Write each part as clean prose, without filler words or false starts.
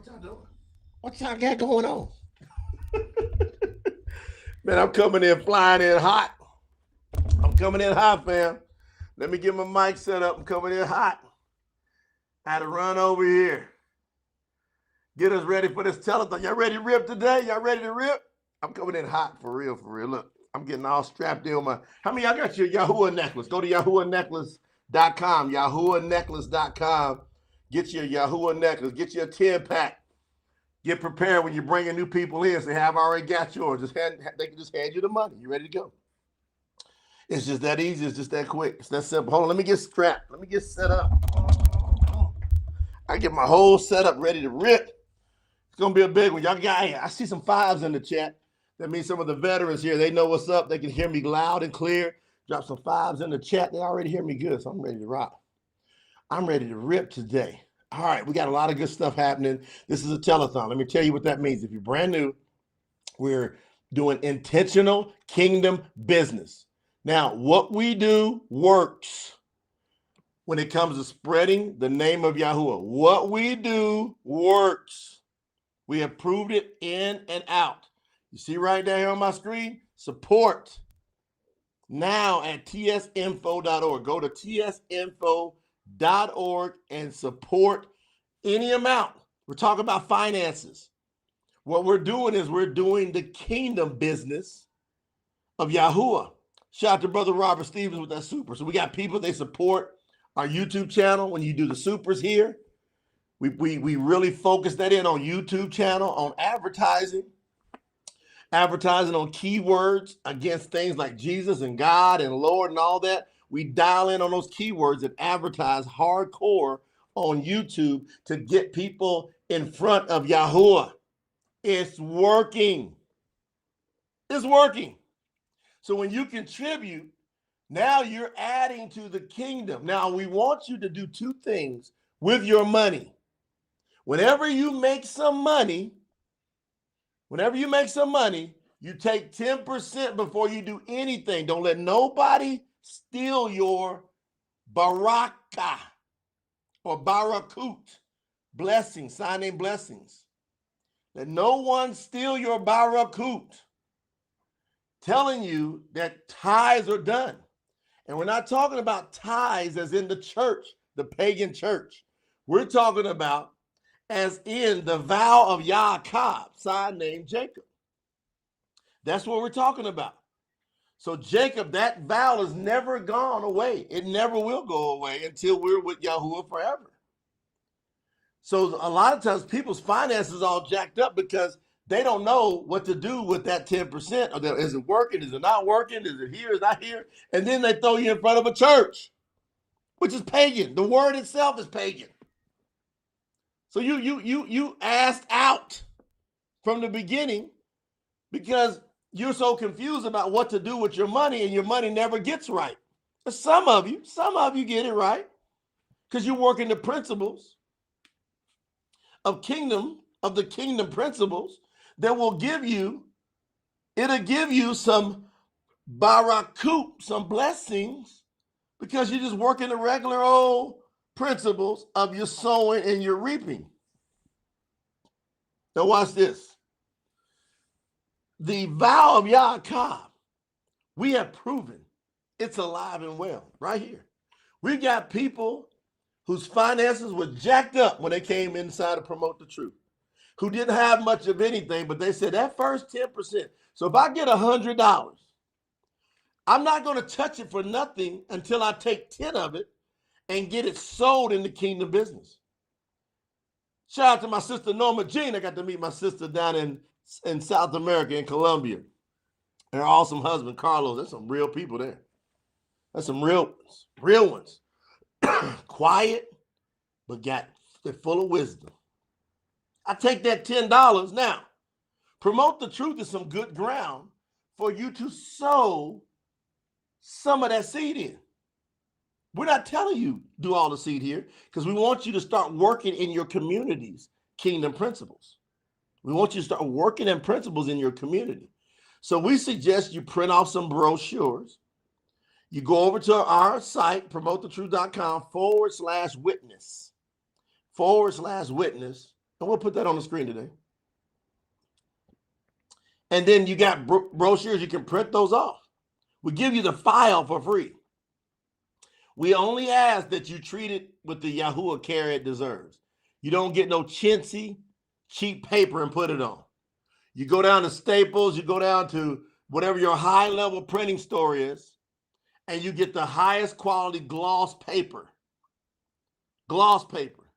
What y'all doing? What y'all got going on? Man, I'm coming in flying in hot. I'm coming in hot, fam. Let me get my mic set up. I'm coming in hot. I had to run over here. Get us ready for this telethon. Y'all ready to rip today? Y'all ready to rip? I'm coming in hot for real, for real. Look, I'm getting all strapped in with my. How many y'all got your Yahuah necklace? Go to YahuahNecklace.com. YahuahNecklace.com. Get your Yahuah necklace. Get your 10-pack. Get prepared when you're bringing new people in. Say, have already got yours. They can just hand you the money. You ready to go? It's just that easy. It's just that quick. It's that simple. Hold on. Let me get strapped. Let me get set up. I get my whole setup ready to rip. It's going to be a big one. Y'all got, I see some fives in the chat. That means some of the veterans here, they know what's up. They can hear me loud and clear. Drop some fives in the chat. They already hear me good, so I'm ready to rock. I'm ready to rip today. All right, we got a lot of good stuff happening. This is a telethon. Let me tell you what that means. If you're brand new, we're doing intentional kingdom business. Now, what we do works when it comes to spreading the name of Yahuah. What we do works. We have proved it in and out. You see right down here on my screen? Support now at tsinfo.org. Go to tsinfo.org and support any amount. We're talking about finances. What we're doing is we're doing the kingdom business of Yahuah. Shout out to Brother Robert Stevens with that super. So we got people, they support our YouTube channel when you do the supers here. We really focus that in on YouTube channel, on advertising on keywords against things like Jesus and God and Lord and all that. We dial in on those keywords and advertise hardcore on YouTube to get people in front of Yahuah. It's working. It's working. So when you contribute, now you're adding to the kingdom. Now we want you to do two things with your money. Whenever you make some money, you take 10% before you do anything. Don't let nobody steal your baraka or barakut, blessings, sign name blessings. Let no one steal your barakut. Telling you that tithes are done. And we're not talking about tithes as in the church, the pagan church. We're talking about as in the vow of Yaakov, sign named Jacob. That's what we're talking about. So Jacob, that vow has never gone away. It never will go away until we're with Yahuah forever. So a lot of times people's finances all jacked up because they don't know what to do with that 10%. Or is it working? Is it not working? Is it here? Is it not here? And then they throw you in front of a church, which is pagan. The word itself is pagan. So you asked out from the beginning because you're so confused about what to do with your money, and your money never gets right. But some of you get it right because you work in the principles of the kingdom principles that will give you some barakut, some blessings, because you're just working the regular old principles of your sowing and your reaping. Now watch this. The vow of Yaakov, we have proven it's alive and well right here. We've got people whose finances were jacked up when they came inside to promote the truth, who didn't have much of anything, but they said that first 10%. So if I get $100, I'm not going to touch it for nothing until I take 10 of it and get it sold in the kingdom business. Shout out to my sister Norma Jean. I got to meet my sister down in South America, in Colombia. And her awesome husband, Carlos. There's some real people there. There's some real ones. Quiet, but they're full of wisdom. I take that $10 now. Promote the truth is some good ground for you to sow some of that seed in. We're not telling you do all the seed here because we want you to start working in your community's kingdom principles. We want you to start working in principles in your community. So we suggest you print off some brochures. You go over to our site, promotethetruth.com/witness, /witness. And we'll put that on the screen today. And then you got brochures. You can print those off. We give you the file for free. We only ask that you treat it with the Yahuah care it deserves. You don't get no chintzy, cheap paper and put it on. You go down to Staples, you go down to whatever your high-level printing store is, and you get the highest quality gloss paper. Gloss paper.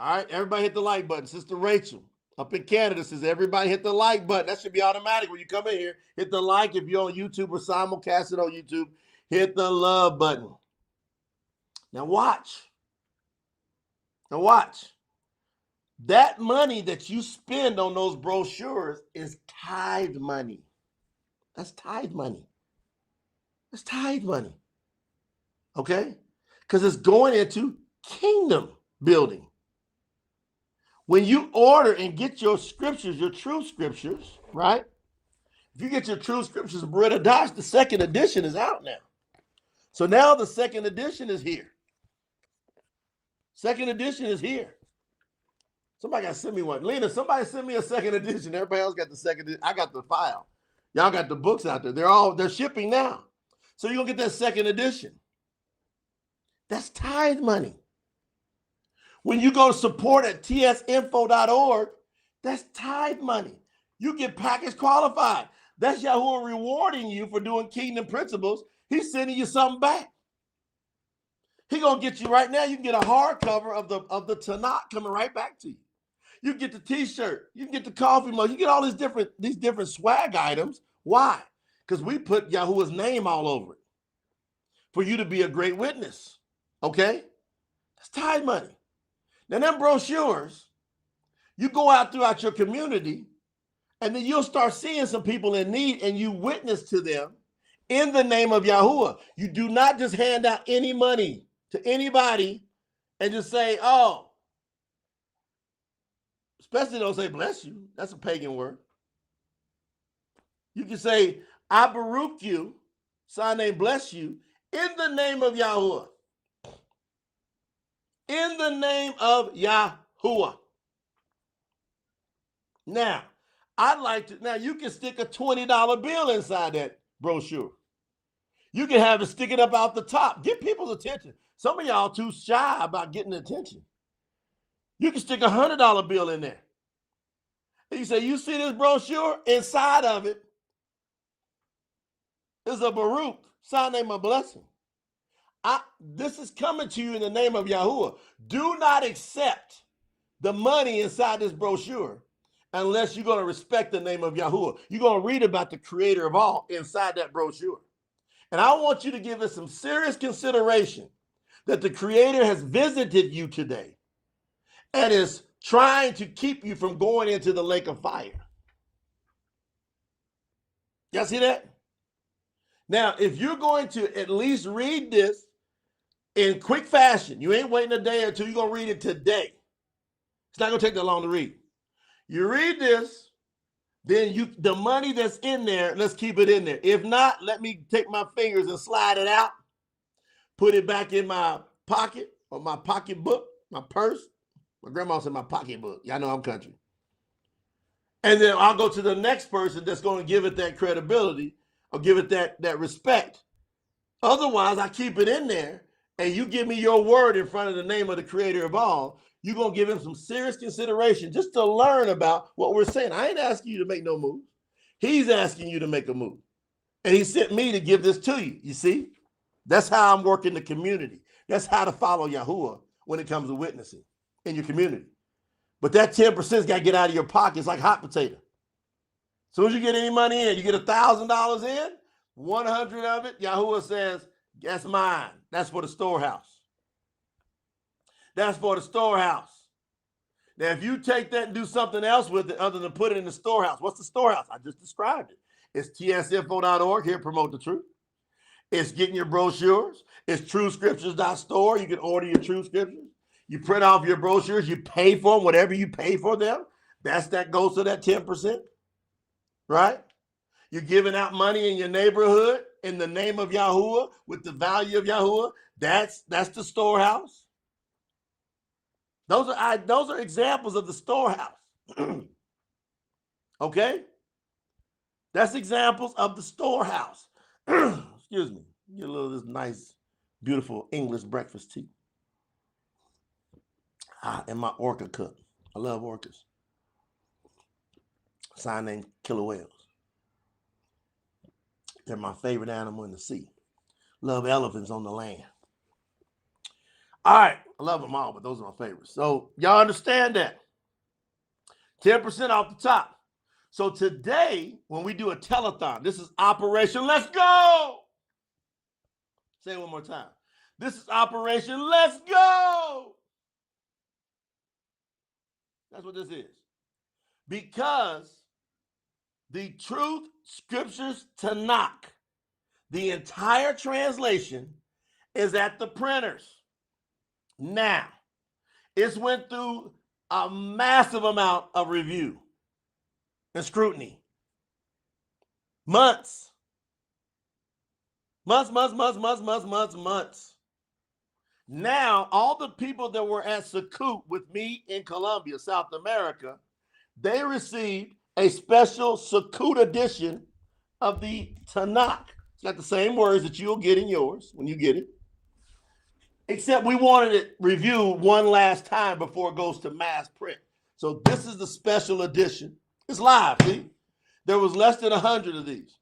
All right, everybody hit the like button. Sister Rachel up in Canada says everybody hit the like button. That should be automatic when you come in here. Hit the like if you're on YouTube or simulcast it on YouTube. Hit the love button. Now watch. That money that you spend on those brochures is tithe money. That's tithe money. Okay? Because it's going into kingdom building. When you order and get your scriptures, your Truth Scriptures, right? If you get your Truth Scriptures Bariyt Hadash, the second edition is out now. So now the second edition is here. Second edition is here. Somebody got to send me one. Lena, somebody send me a second edition. Everybody else got the second edition. I got the file. Y'all got the books out there. They're shipping now. So you're going to get that second edition. That's tithe money. When you go to support at tsinfo.org, that's tithe money. You get package qualified. That's Yahuah rewarding you for doing kingdom principles. He's sending you something back. He's going to get you right now. You can get a hardcover of the Tanak coming right back to you. You get the t-shirt. You can get the coffee mug. You get all these different swag items. Why? Because we put Yahuah's name all over it for you to be a great witness. Okay? That's tithe money. Now, them brochures, you go out throughout your community, and then you'll start seeing some people in need, and you witness to them in the name of Yahuah. You do not just hand out any money to anybody and just say, oh, especially don't say bless you. That's a pagan word. You can say, I baruch you, sign name bless you, in the name of Yahuah. In the name of Yahuah. Now, now you can stick a $20 bill inside that brochure. You can have it sticking up out the top. Get people's attention. Some of y'all too shy about getting attention. You can stick a $100 bill in there. And you say, you see this brochure? Inside of it is a baruch, sign name of blessing. This is coming to you in the name of Yahuah. Do not accept the money inside this brochure unless you're going to respect the name of Yahuah. You're going to read about the creator of all inside that brochure. And I want you to give it some serious consideration that the creator has visited you today and is trying to keep you from going into the lake of fire. Y'all see that? Now, if you're going to at least read this in quick fashion, you ain't waiting a day or two, you're going to read it today. It's not going to take that long to read. You read this, then the money that's in there, let's keep it in there. If not, let me take my fingers and slide it out, put it back in my pocket or my pocketbook, my purse. My grandma said my pocketbook. Y'all know I'm country. And then I'll go to the next person that's going to give it that credibility or give it that respect. Otherwise, I keep it in there and you give me your word in front of the name of the creator of all, you're going to give him some serious consideration just to learn about what we're saying. I ain't asking you to make no move. He's asking you to make a move. And he sent me to give this to you. You see? That's how I'm working the community. That's how to follow Yahuah when it comes to witnessing in your community. But that 10%'s got to get out of your pockets like hot potato. As soon as you get any money in, you get $1,000 in, 100 of it, Yahuah says, that's mine. That's for the storehouse. That's for the storehouse. Now, if you take that and do something else with it other than put it in the storehouse, what's the storehouse? I just described it. It's tsinfo.org. Here, promote the truth. It's getting your brochures. It's TruthScriptures.Store. You can order your Truth Scriptures. You print off your brochures. You pay for them, whatever you pay for them. That goes to that 10%, right? You're giving out money in your neighborhood in the name of Yahuah with the value of Yahuah. That's the storehouse. Those are examples of the storehouse. Okay? That's examples of the storehouse. Excuse me. Get a little of this nice, beautiful English breakfast tea. And my orca cup. I love orcas. Sign named killer whales. They're my favorite animal in the sea. Love elephants on the land. All right. I love them all, but those are my favorites. So y'all understand that. 10% off the top. So today, when we do a telethon, this is Operation Let's Go. Say it one more time. This is Operation Let's Go. That's what this is. Because the Truth Scriptures Tanak, the entire translation, is at the printers. Now, it's went through a massive amount of review and scrutiny. Months. Now, all the people that were at Sukkot with me in Colombia, South America, they received a special Sukkot edition of the Tanak. It's got the same words that you'll get in yours when you get it. Except we wanted it reviewed one last time before it goes to mass print. So this is the special edition. It's live, see? There was less than 100 of these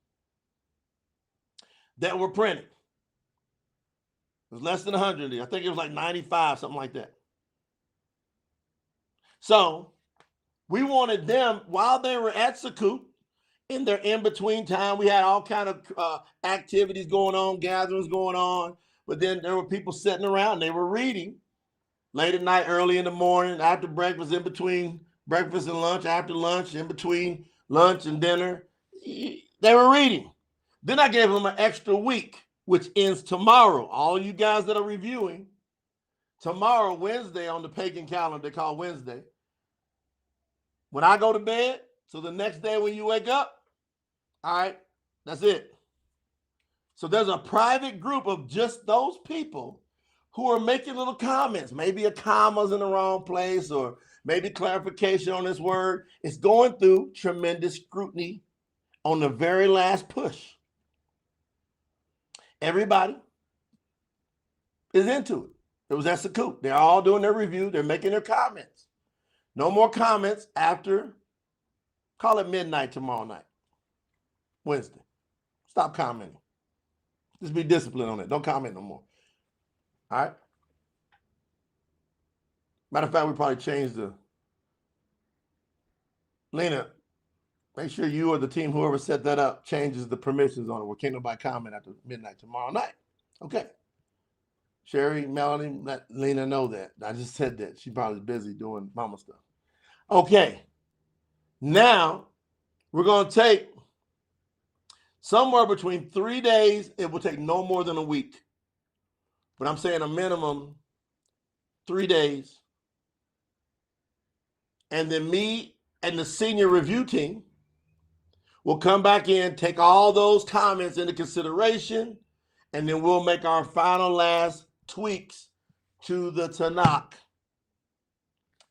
that were printed. It was less than 100 of these. I think it was like 95, something like that. So we wanted them, while they were at Sukkot, in their in-between time, we had all kind of activities going on, gatherings going on. But then there were people sitting around. They were reading late at night, early in the morning, after breakfast, in between breakfast and lunch, after lunch, in between lunch and dinner. They were reading. Then I gave them an extra week, which ends tomorrow. All you guys that are reviewing, tomorrow, Wednesday, on the pagan calendar, they call Wednesday. When I go to bed, so the next day when you wake up, all right, that's it. So there's a private group of just those people who are making little comments. Maybe a comma's in the wrong place, or maybe clarification on this word. It's going through tremendous scrutiny on the very last push. Everybody is into it. It was at Sukkot. They're all doing their review. They're making their comments. No more comments after, call it midnight tomorrow night, Wednesday. Stop commenting. Just be disciplined on it. Don't comment no more. All right? Matter of fact, we probably changed the... Lena, make sure you or the team, whoever set that up, changes the permissions on it where can't nobody comment after midnight tomorrow night. Okay. Sherry, Melanie, let Lena know that. I just said that. She probably busy doing mama stuff. Okay. Now, we're going to take somewhere between 3 days. It will take no more than a week. But I'm saying a minimum 3 days. And then me and the senior review team will come back in, take all those comments into consideration, and then we'll make our final last tweaks to the Tanakh.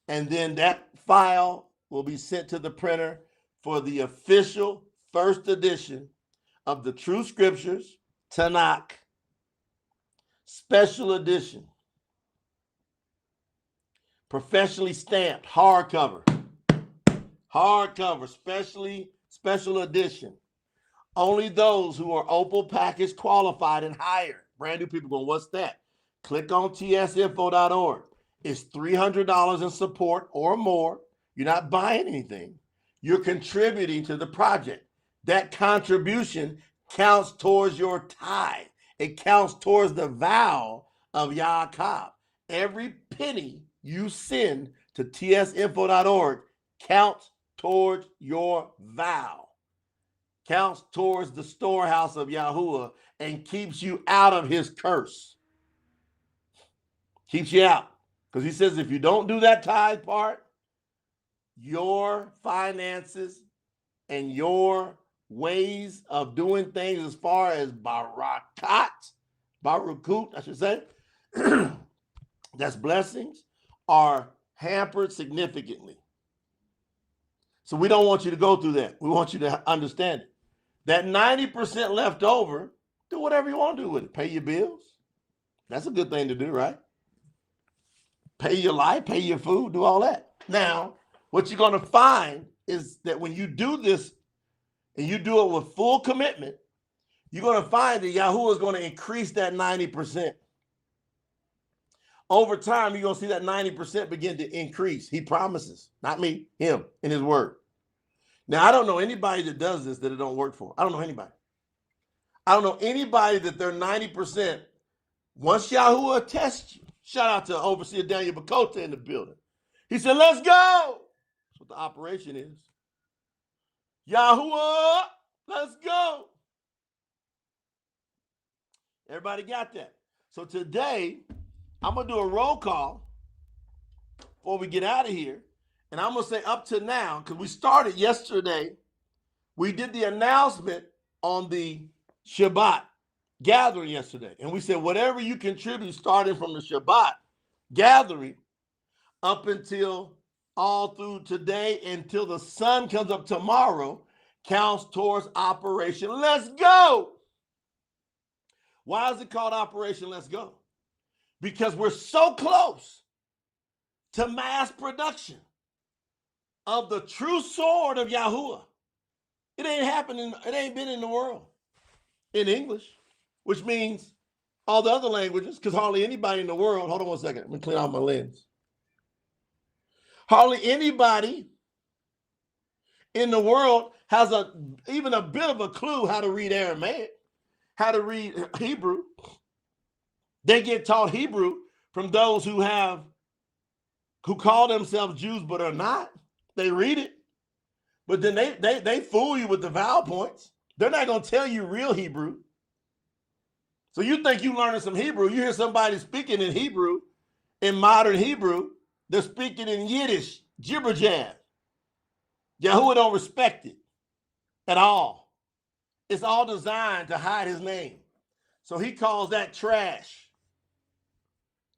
And then that file will be sent to the printer for the official first edition of the Truth Scriptures Tanakh special edition. Professionally stamped, hardcover, special edition. Only those who are Opal package qualified and higher. Brand new people going, what's that? Click on tsinfo.org. It's $300 in support or more. You're not buying anything. You're contributing to the project. That contribution counts towards your tithe. It counts towards the vow of Yahuah. Every penny you send to tsinfo.org counts towards your vow, counts towards the storehouse of Yahuah, and keeps you out of his curse. Keeps you out. Because he says if you don't do that tithe part, your finances and your ways of doing things as far as barakut, I should say, that's blessings, are hampered significantly. So we don't want you to go through that. We want you to understand it. That 90% left over, do whatever you want to do with it. Pay your bills. That's a good thing to do, right? Pay your life, pay your food, do all that. Now, what you're going to find is that when you do this and you do it with full commitment, you're going to find that Yahuah is going to increase that 90%. over time, you're going to see that 90% begin to increase. He promises, not me, him, in his word. Now, I don't know anybody that does this that it don't work for. I don't know anybody. I don't know anybody that they're 90%. Once Yahuah tests you, shout out to Overseer Daniel Bakota in the building. He said, let's go. That's what the operation is. Yahuah, let's go. Everybody got that? So today, I'm going to do a roll call before we get out of here. And I'm going to say up to now, because we started yesterday, we did the announcement on the Shabbat gathering yesterday. And we said, whatever you contribute starting from the Shabbat gathering up until all through today, until the sun comes up tomorrow, counts towards Operation Let's Go. Why is it called Operation Let's Go? Because we're so close to mass production of the true sword of Yahuah. It ain't happening, it ain't been in the world in English, which means all the other languages, because hardly anybody in the world, hold on one second, let me clean out my lens. Hardly anybody in the world has even a bit of a clue how to read Aramaic, how to read Hebrew. They get taught Hebrew from those who call themselves Jews but are not. They read it, but then they fool you with the vowel points. They're not going to tell you real Hebrew. So you think you learning some Hebrew. You hear somebody speaking in Hebrew, in modern Hebrew, they're speaking in Yiddish, jibber jab. Yahuah don't respect it at all. It's all designed to hide his name. So he calls that trash.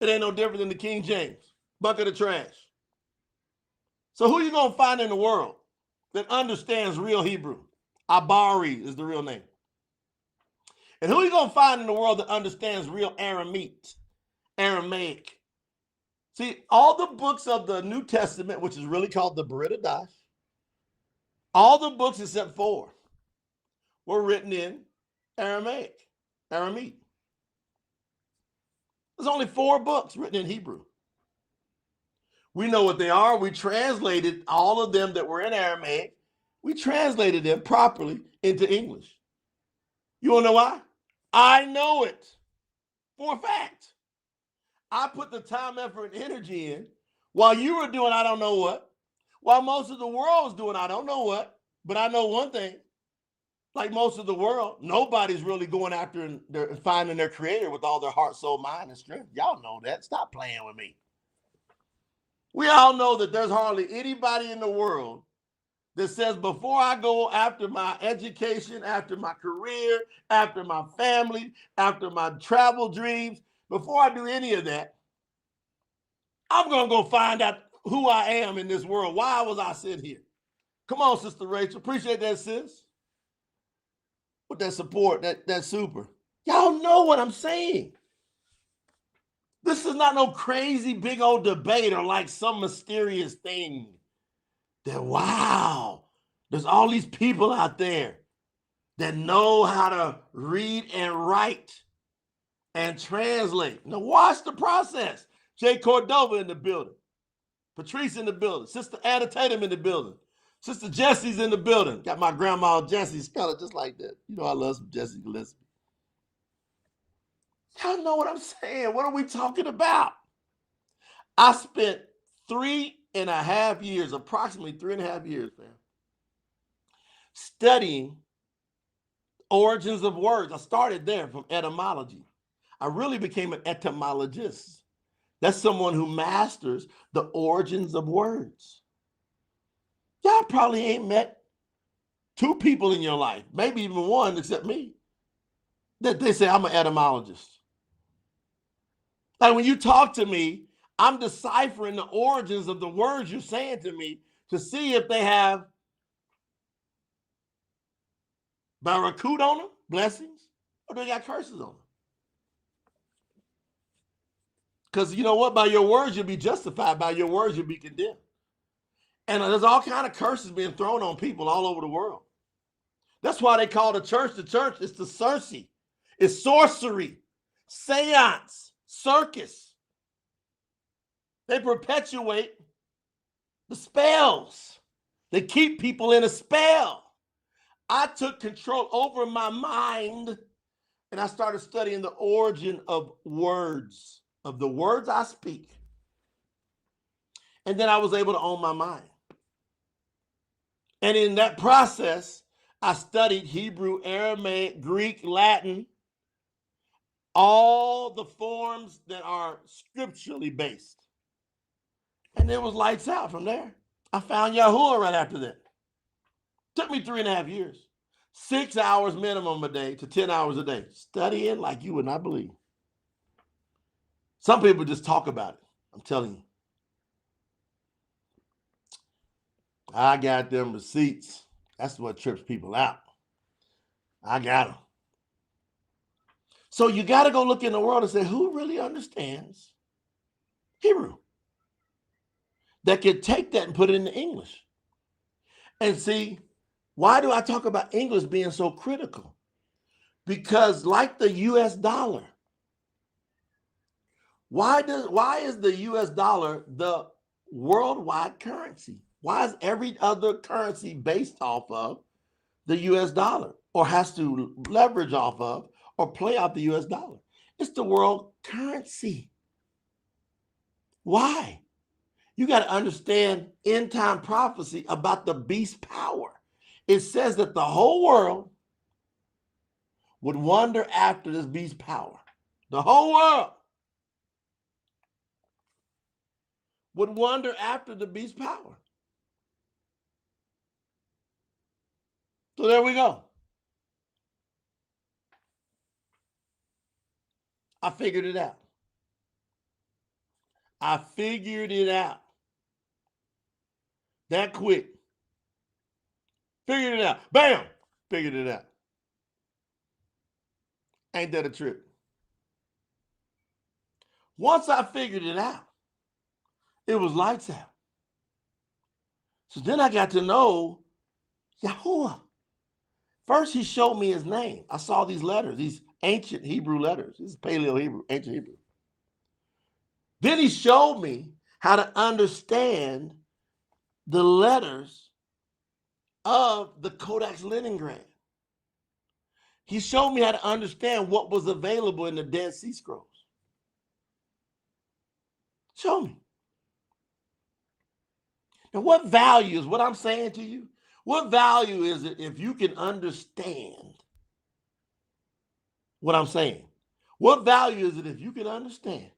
It ain't no different than the King James, bucket of trash. So who you going to find in the world that understands real Hebrew? Abari is the real name. And who you going to find in the world that understands real Aramaic? See, all the books of the New Testament, which is really called the Bariyt Hadash, all the books except 4 were written in Aramaic. There's only 4 books written in Hebrew. We know what they are. We translated all of them that were in Aramaic. We translated them properly into English. You want to know why? I know it for a fact. I put the time, effort, and energy in while you were doing I don't know what, while most of the world was doing I don't know what, but I know one thing. Like most of the world, nobody's really going after and finding their creator with all their heart, soul, mind, and strength. Y'all know that. Stop playing with me. We all know that there's hardly anybody in the world that says, before I go after my education, after my career, after my family, after my travel dreams, before I do any of that, I'm going to go find out who I am in this world. Why was I sitting here? Come on, Sister Rachel. Appreciate that, sis. With that support, that's super. Y'all know what I'm saying. This is not no crazy big old debate or like some mysterious thing that, wow, there's all these people out there that know how to read and write and translate. Now watch the process. Jay Cordova in the building. Patrice in the building. Sister Anna Tatum in the building. Sister Jessie's in the building. Got my grandma Jessie's color just like that. You know I love some Jessie Gillespie. Y'all know what I'm saying. What are we talking about? I spent 3.5 years, approximately 3.5 years, man, studying origins of words. I started there from etymology. I really became an etymologist. That's someone who masters the origins of words. Y'all probably ain't met 2 people in your life, maybe even 1 except me, that they say I'm an etymologist. Like when you talk to me, I'm deciphering the origins of the words you're saying to me to see if they have barakut on them, blessings, or they got curses on them. Because you know what? By your words, you'll be justified. By your words, you'll be condemned. And there's all kind of curses being thrown on people all over the world. That's why they call the church. It's the Circe. It's sorcery, seance, circus. They perpetuate the spells. They keep people in a spell. I took control over my mind and I started studying the origin of words, of the words I speak. And then I was able to own my mind. And in that process, I studied Hebrew, Aramaic, Greek, Latin, all the forms that are scripturally based. And it was lights out from there. I found Yahuah right after that. Took me 3.5 years. 6 hours minimum a day to 10 hours a day. Studying like you would not believe. Some people just talk about it. I'm telling you. I got them receipts. That's what trips people out. I got them. So you got to go look in the world and say, who really understands Hebrew? That can take that and put it into English. And see, why do I talk about English being so critical? Because like the US dollar, why is the US dollar the worldwide currency? Why is every other currency based off of the US dollar or has to leverage off of or play out the US dollar? It's the world currency. Why? You got to understand end time prophecy about the beast power. It says that the whole world would wander after this beast power. The whole world would wander after the beast power. So there we go. I figured it out. I figured it out. That quick. Figured it out. Bam! Figured it out. Ain't that a trip? Once I figured it out, it was lights out. So then I got to know Yahuah. First, he showed me his name. I saw these letters, these ancient Hebrew letters. This is Paleo Hebrew, ancient Hebrew. Then he showed me how to understand the letters of the Codex Leningrad. He showed me how to understand what was available in the Dead Sea Scrolls. Show me. Now, what value is what I'm saying to you? What value is it if you can understand what I'm saying? What value is it if you can understand?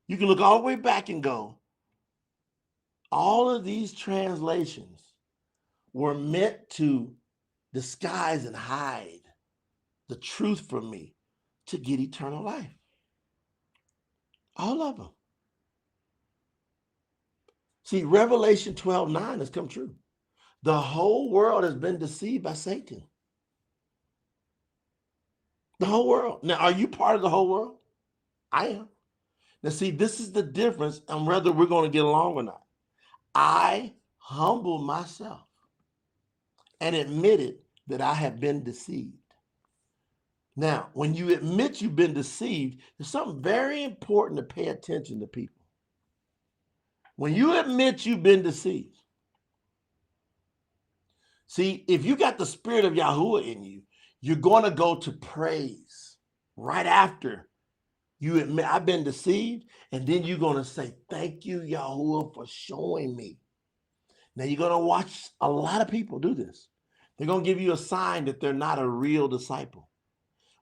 You can look all the way back and go, all of these translations were meant to disguise and hide the truth from me to get eternal life. All of them. See, Revelation 12:9 has come true. The whole world has been deceived by Satan. The whole world. Now, are you part of the whole world? I am. Now, see, this is the difference on whether we're going to get along or not. I humbled myself and admitted that I have been deceived. Now, when you admit you've been deceived, there's something very important to pay attention to people. When you admit you've been deceived, see, if you got the spirit of Yahuah in you, you're going to go to praise right after you admit I've been deceived, and then you're going to say, thank you, Yahuah, for showing me. Now, you're going to watch a lot of people do this. They're going to give you a sign that they're not a real disciple.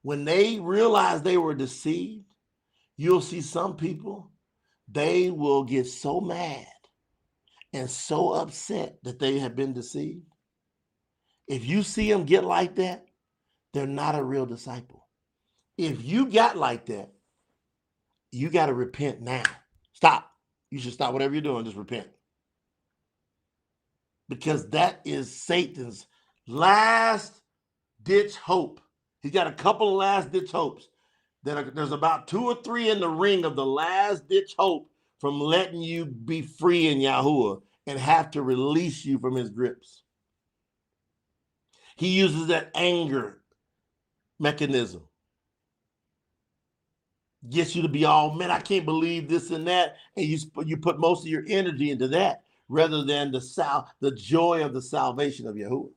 When they realize they were deceived, you'll see some people, they will get so mad and so upset that they have been deceived. If you see them get like that, they're not a real disciple. If you got like that, you got to repent now. Stop. You should stop whatever you're doing, just repent. Because that is Satan's last ditch hope. He's got a couple of last ditch hopes. There's about 2 or 3 in the ring of the last ditch hope from letting you be free in Yahuah and have to release you from his grips. He uses that anger mechanism. gets you to be all, man, I can't believe this and that. And you put most of your energy into that rather than the joy of the salvation of Yahuah.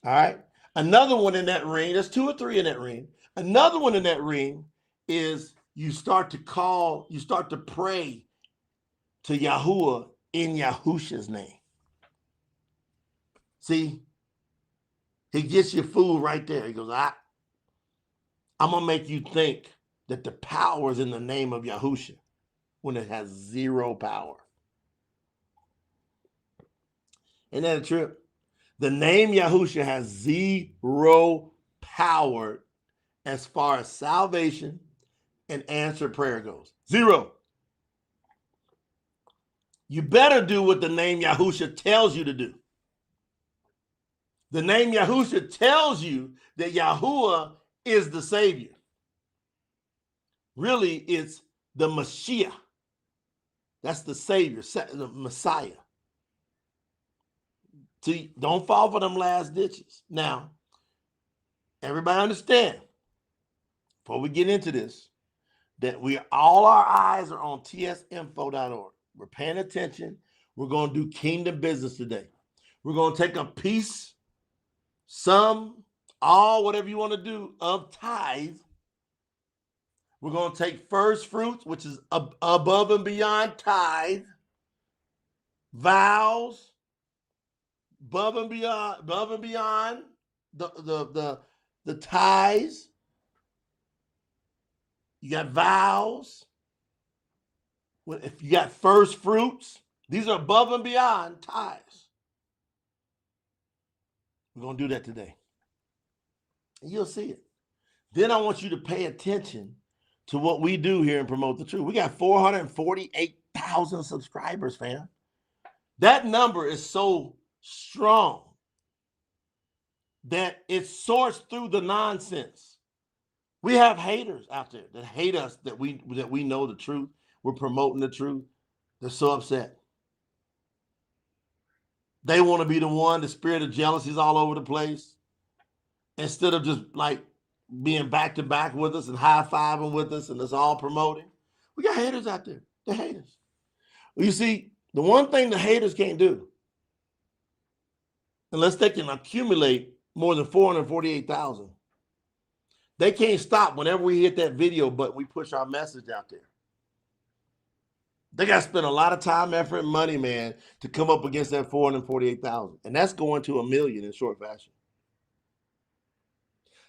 All right. Another one in that ring, there's 2 or 3 in that ring. Another one in that ring is you start to pray to Yahuah in Yahusha's name. See, he gets your food right there. He goes, I'm going to make you think that the power is in the name of Yahusha when it has 0 power. Isn't that a trip? The name Yahusha has 0 power as far as salvation and answered prayer goes. 0. You better do what the name Yahusha tells you to do. The name Yahusha tells you that Yahuah is the Savior. Really, it's the Mashiach. That's the Savior, the Messiah. See, don't fall for them last ditches. Now, everybody understand, before we get into this, that all our eyes are on tsinfo.org. We're paying attention. We're going to do kingdom business today. We're going to take a piece, some, all, whatever you want to do, of tithe. We're going to take first fruits, which is above and beyond tithe, vows, above and beyond the tithes. You got vows. If you got first fruits, these are above and beyond tithes. We're going to do that today. And you'll see it. Then I want you to pay attention to what we do here and promote the truth. We got 448,000 subscribers, fam. That number is so strong that it sorts through the nonsense. We have haters out there that hate us, that we know the truth. We're promoting the truth. They're so upset. They want to be the one. The spirit of jealousy is all over the place. Instead of just like being back to back with us and high-fiving with us and us all promoting. We got haters out there. They're haters. Well, you see, the one thing the haters can't do, unless they can accumulate more than 448,000, they can't stop whenever we hit that video button, we push our message out there. They got to spend a lot of time, effort, and money, man, to come up against that 448,000. And that's going to 1 million in short fashion.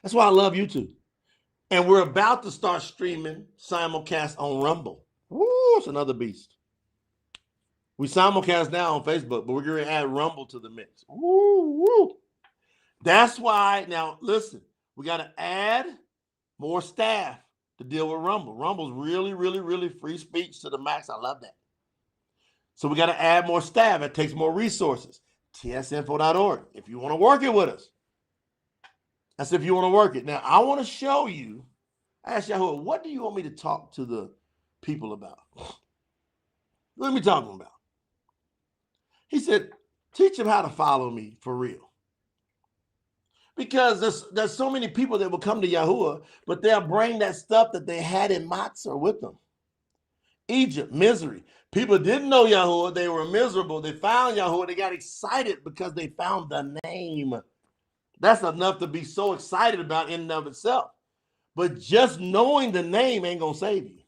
That's why I love YouTube. And we're about to start streaming simulcast on Rumble. Woo, it's another beast. We simulcast now on Facebook, but we're going to add Rumble to the mix. Woo, woo. That's why, now listen, we got to add more staff to deal with Rumble. Rumble's really, really, really free speech to the max. I love that. So we got to add more staff. It takes more resources. tsinfo.org if you want to work it with us. That's if you want to work it. Now, I want to show you. I asked Yahuah, what do you want me to talk to the people about? What are we talking about? He said, teach them how to follow me for real. Because there's so many people that will come to Yahuah, but they'll bring that stuff that they had in matzah with them. Egypt, misery. People didn't know Yahuah. They were miserable. They found Yahuah. They got excited because they found the name. That's enough to be so excited about in and of itself. But just knowing the name ain't going to save you.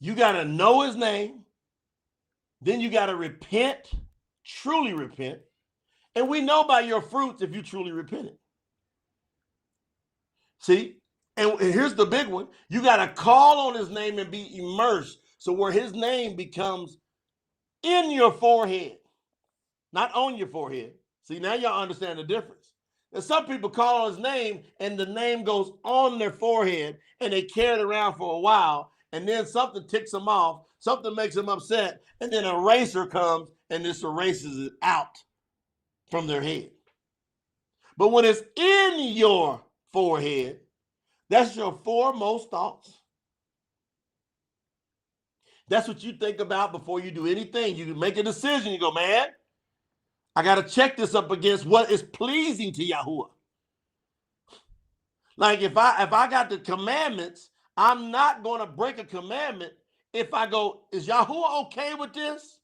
You got to know his name. Then you got to repent, truly repent. And we know by your fruits if you truly repented. See? And here's the big one. You got to call on his name and be immersed. So where his name becomes in your forehead, not on your forehead. See, now y'all understand the difference. And some people call on his name and the name goes on their forehead and they carry it around for a while. And then something ticks them off. Something makes them upset. And then an eraser comes and this erases it out from their head. But when it's in your forehead, that's your foremost thoughts. That's what you think about before you do anything. You make a decision. You go, man, I got to check this up against what is pleasing to Yahuah. Like if I got the commandments, I'm not going to break a commandment if I go, is Yahuah okay with this?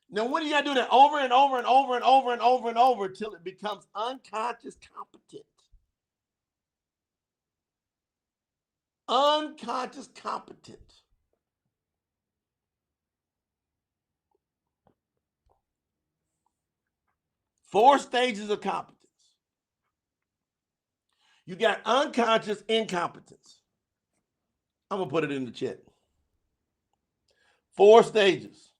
Now, when do you got to do that over and over and over and over and over and over until it becomes unconscious competent? Unconscious competent. Four stages of competence. You got unconscious incompetence. I'm going to put it in the chat. 4 stages.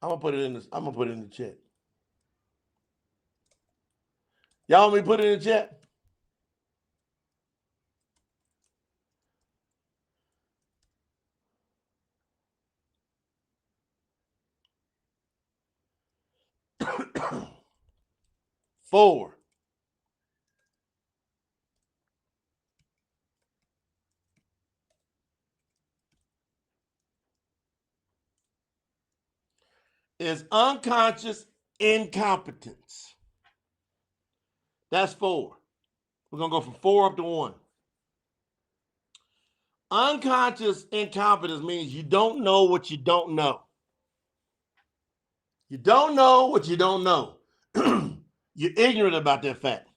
I'm going to put it in the chat. Y'all want me to put it in the chat? Four. Is unconscious incompetence. That's 4. We're going to go from 4 up to 1. Unconscious incompetence means you don't know what you don't know. You don't know what you don't know. You're ignorant about that fact.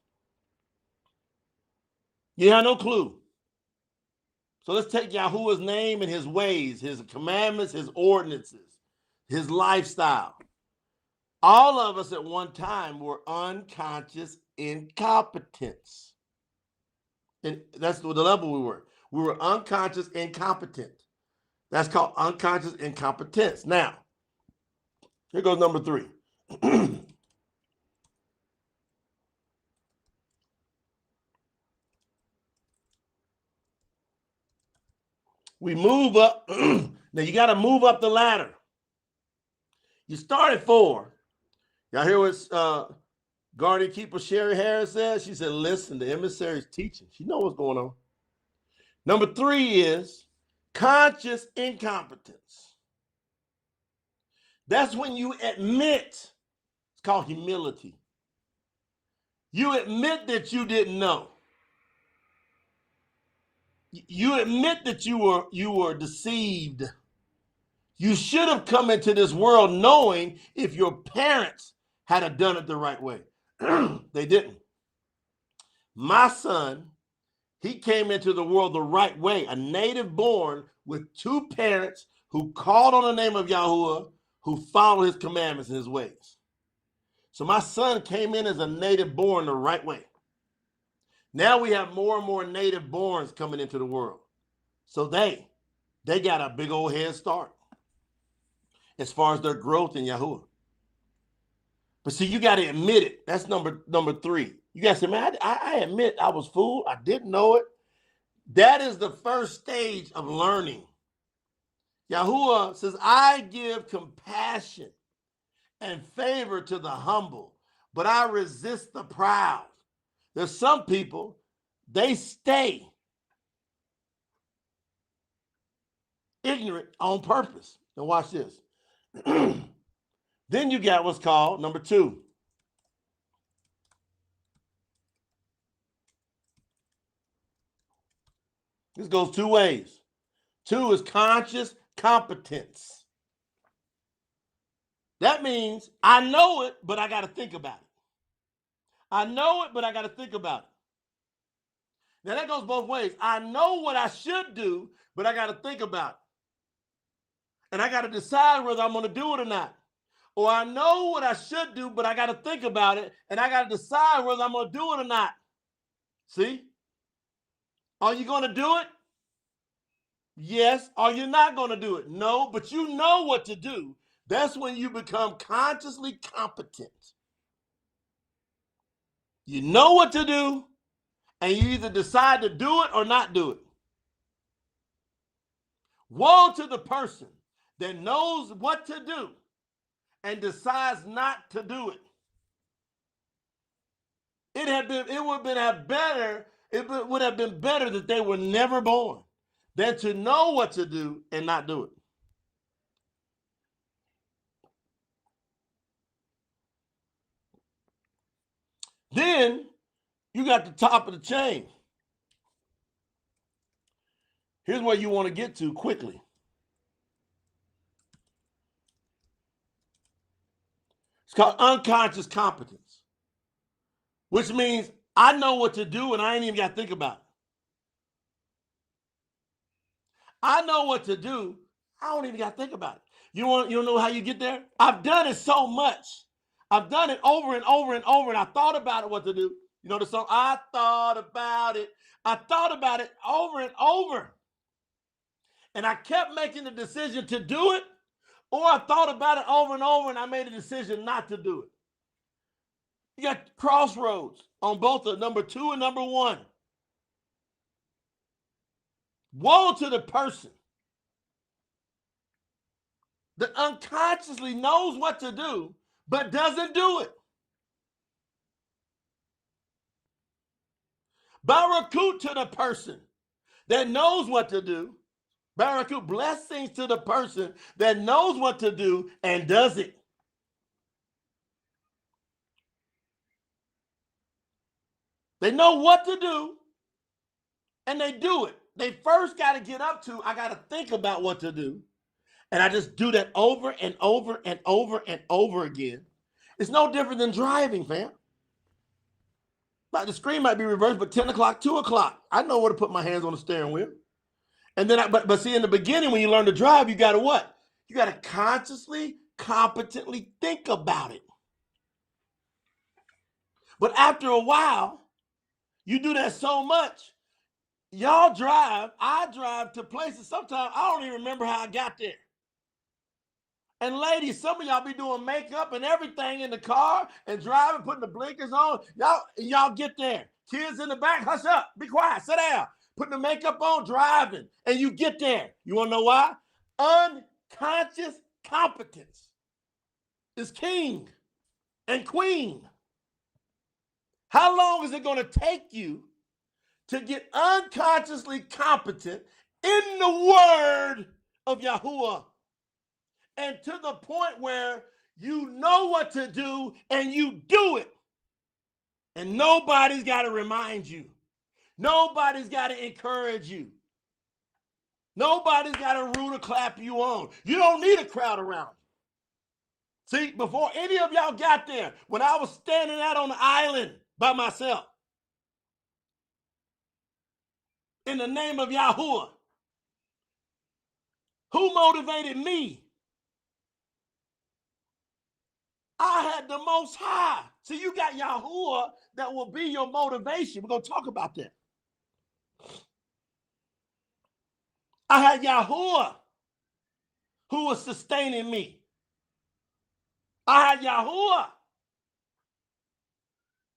You have no clue. So let's take Yahuah's name and his ways, his commandments, his ordinances, his lifestyle. All of us at one time were unconscious incompetence. And that's the level we were. We were unconscious incompetent. That's called unconscious incompetence. Now, here goes number 3. We move up. Now, you got to move up the ladder. You start at 4. Y'all hear what Guardian Keeper Sherry Harris says? She said, listen, the emissary is teaching. She knows what's going on. Number 3 is conscious incompetence. That's when you admit. It's called humility. You admit that you didn't know. You admit that you were deceived. You should have come into this world knowing if your parents had done it the right way. They didn't. My son, he came into the world the right way, a native born with 2 parents who called on the name of Yahuah, who followed his commandments and his ways. So my son came in as a native born the right way. Now we have more and more native borns coming into the world. So they got a big old head start as far as their growth in Yahuah. But see, you got to admit it. That's number 3. You got to say, man, I admit I was fooled. I didn't know it. That is the first stage of learning. Yahuah says, I give compassion and favor to the humble, but I resist the proud. There's some people, they stay ignorant on purpose. Now watch this. Then you got what's called number 2. This goes 2 ways. 2 is conscious competence. That means I know it, but I got to think about it. I know it, but I got to think about it. Now that goes both ways. I know what I should do, but I got to think about it. And I got to decide whether I'm going to do it or not. Or I know what I should do, but I got to think about it, and I got to decide whether I'm going to do it or not. See? Are you going to do it? Yes. Are you not going to do it? No, but you know what to do. That's when you become consciously competent. You know what to do, and you either decide to do it or not do it. Woe to the person that knows what to do and decides not to do it. It would have been better that they were never born than to know what to do and not do it. Then you got the top of the chain. Here's where you want to get to quickly. It's called unconscious competence, which means I know what to do and I ain't even got to think about it. I know what to do. I don't even got to think about it. You don't know how you get there? I've done it so much. I've done it over and over and over, and I thought about it what to do. You know the song? I thought about it. I thought about it over and over. And I kept making the decision to do it, or I thought about it over and over and I made a decision not to do it. You got crossroads on both of number 2 and number 1. Woe to the person that unconsciously knows what to do, but doesn't do it. Barakut to the person that knows what to do. Barakut, blessings to the person that knows what to do and does it. They know what to do and they do it. They first got to get up to, I got to think about what to do. And I just do that over and over and over and over again. It's no different than driving, fam. Like the screen might be reversed, but 10 o'clock, 2 o'clock. I know where to put my hands on the steering wheel. And then, but see, in the beginning, when you learn to drive, you got to what? You got to consciously, competently think about it. But after a while, you do that so much. Y'all drive, I drive to places. Sometimes I don't even remember how I got there. And ladies, some of y'all be doing makeup and everything in the car and driving, putting the blinkers on. Y'all get there. Kids in the back, hush up, be quiet, sit down. Putting the makeup on, driving, and you get there. You want to know why? Unconscious competence is king and queen. How long is it going to take you to get unconsciously competent in the word of Yahuah? And to the point where you know what to do and you do it. And nobody's got to remind you. Nobody's got to encourage you. Nobody's got to root or clap you on. You don't need a crowd around you. See, before any of y'all got there, when I was standing out on the island by myself, in the name of Yahuah, who motivated me? I had the Most High. See, you got Yahuah that will be your motivation. We're going to talk about that. I had Yahuah who was sustaining me. I had Yahuah.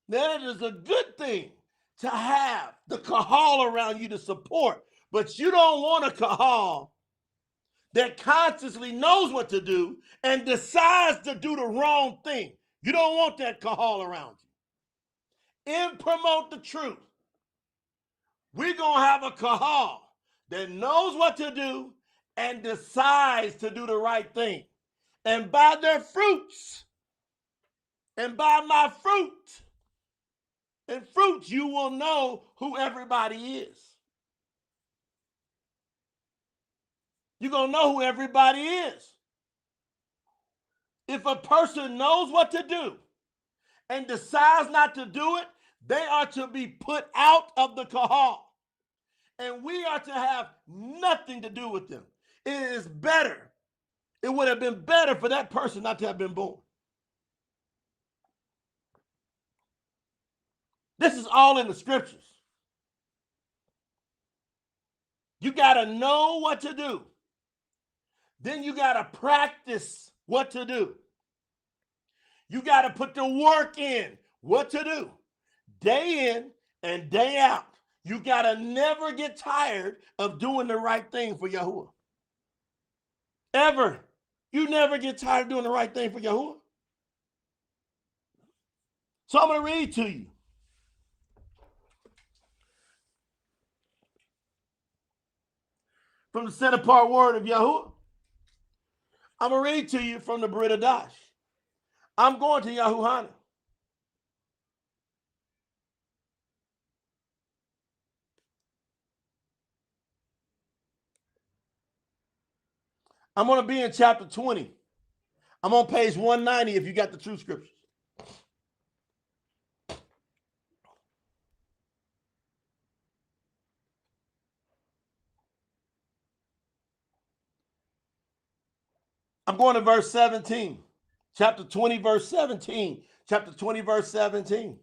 Now, it is a good thing to have the kahal around you to support, but you don't want a kahal that consciously knows what to do and decides to do the wrong thing. You don't want that kahal around you. And promote the truth. We're going to have a kahal that knows what to do and decides to do the right thing. And by their fruits, and by my fruit, and fruits, you will know who everybody is. You're going to know who everybody is. If a person knows what to do and decides not to do it, they are to be put out of the kahal. And we are to have nothing to do with them. It is better. It would have been better for that person not to have been born. This is all in the scriptures. You got to know what to do. Then you got to practice what to do. You got to put the work in what to do. Day in and day out. You got to never get tired of doing the right thing for Yahuah. Ever. You never get tired of doing the right thing for Yahuah. So I'm going to read to you. From the set apart word of Yahuah. I'm going to read to you from the Bariyt Hadash. I'm going to Yahuah. I'm going to be in chapter 20. I'm on page 190 if you got the Truth Scriptures. I'm going to verse 17. Chapter 20, verse 17. Chapter 20, verse 17.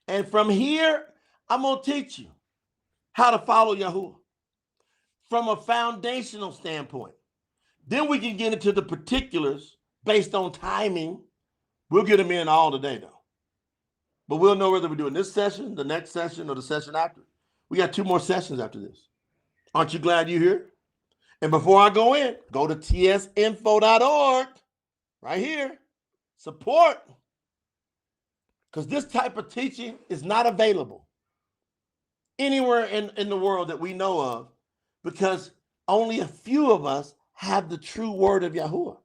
And from here, I'm going to teach you how to follow Yahuah from a foundational standpoint. Then we can get into the particulars based on timing. We'll get them in all today, though. But we'll know whether we're doing this session, the next session, or the session after. We got 2 more sessions after this. Aren't you glad you're here? And before I go in, go to tsinfo.org right here. Support. Because this type of teaching is not available anywhere in the world that we know of, because only a few of us have the true word of Yahuah.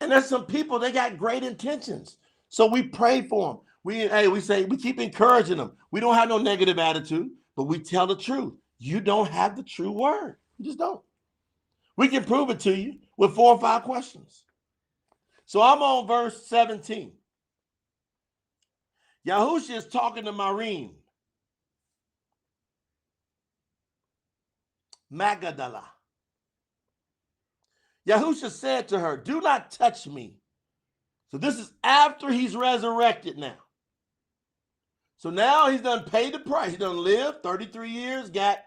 And there's some people, they got great intentions. So we pray for them. We keep encouraging them. We don't have no negative attitude, but we tell the truth. You don't have the true word. You just don't. We can prove it to you with 4 or 5 questions. So I'm on verse 17. Yahushua is talking to Marim Magdala. Yahushua said to her, do not touch me. So this is after he's resurrected now. So now he's done paid the price. He done lived 33 years, got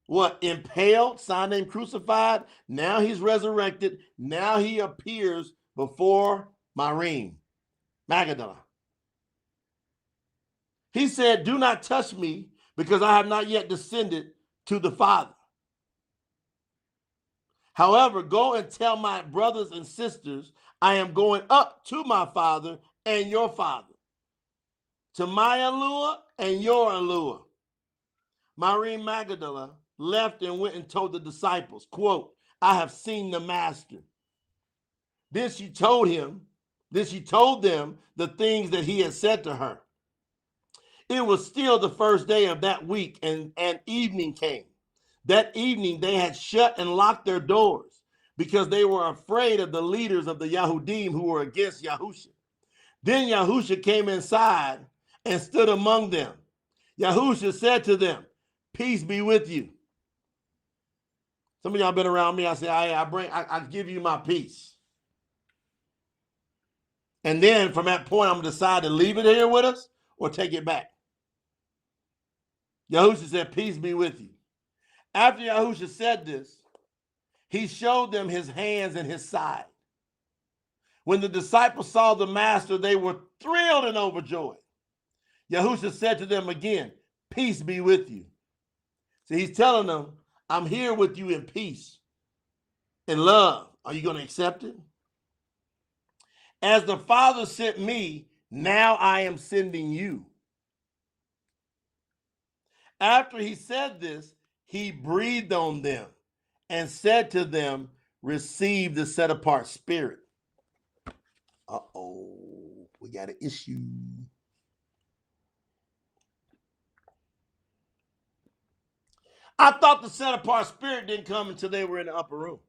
what? Impaled, signed name crucified. Now he's resurrected. Now he appears before Marim Magdala. He said, do not touch me, because I have not yet descended to the Father. However, go and tell my brothers and sisters, I am going up to my Father and your Father, to my Yahuah and your Yahuah. Marim Magdala left and went and told the disciples, quote, I have seen the Master. Then she told them the things that he had said to her. It was still the first day of that week, and evening came. That evening they had shut and locked their doors, because they were afraid of the leaders of the Yahudim who were against Yahushua. Then Yahushua came inside and stood among them. Yahushua said to them, peace be with you. Some of y'all been around me. I say, I give you my peace. And then from that point, I'm going to decide to leave it here with us or take it back. Yahushua said, peace be with you. After Yahushua said this, he showed them his hands and his side. When the disciples saw the Master, they were thrilled and overjoyed. Yahushua said to them again, peace be with you. So he's telling them, I'm here with you in peace and love. Are you going to accept it? As the Father sent me, now I am sending you. After he said this, he breathed on them and said to them, receive the set-apart spirit. Uh-oh, we got an issue. I thought the set-apart spirit didn't come until they were in the upper room.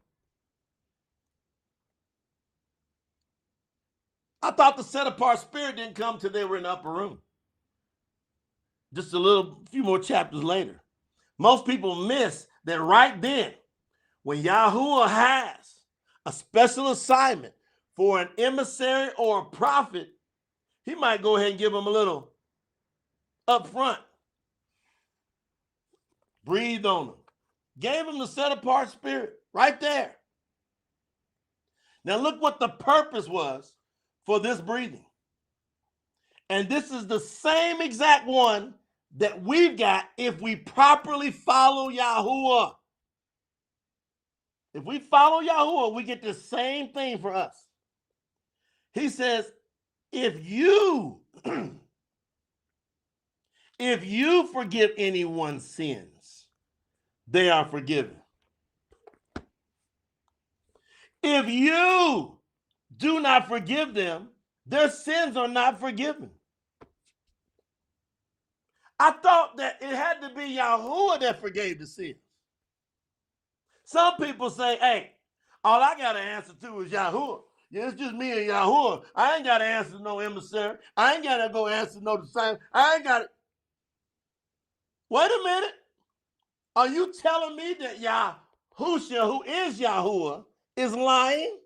I thought the set-apart spirit didn't come till they were in the upper room. Just a few more chapters later. Most people miss that right then, when Yahuah has a special assignment for an emissary or a prophet, he might go ahead and give them a little up front. Breathed on them. Gave them the set-apart spirit right there. Now look what the purpose was for this breathing. And this is the same exact one that we've got if we properly follow Yahuah. If we follow Yahuah, we get the same thing for us. He says, if you forgive anyone's sins, they are forgiven. If you do not forgive them, their sins are not forgiven. I thought that it had to be Yahuah that forgave the sins. Some people say, hey, all I got to answer to is Yahuah. Yeah, it's just me and Yahuah. I ain't got to answer no emissary. I ain't got to go answer no disciple. I ain't got to. Wait a minute. Are you telling me that Yahushua, who is Yahuah, is lying?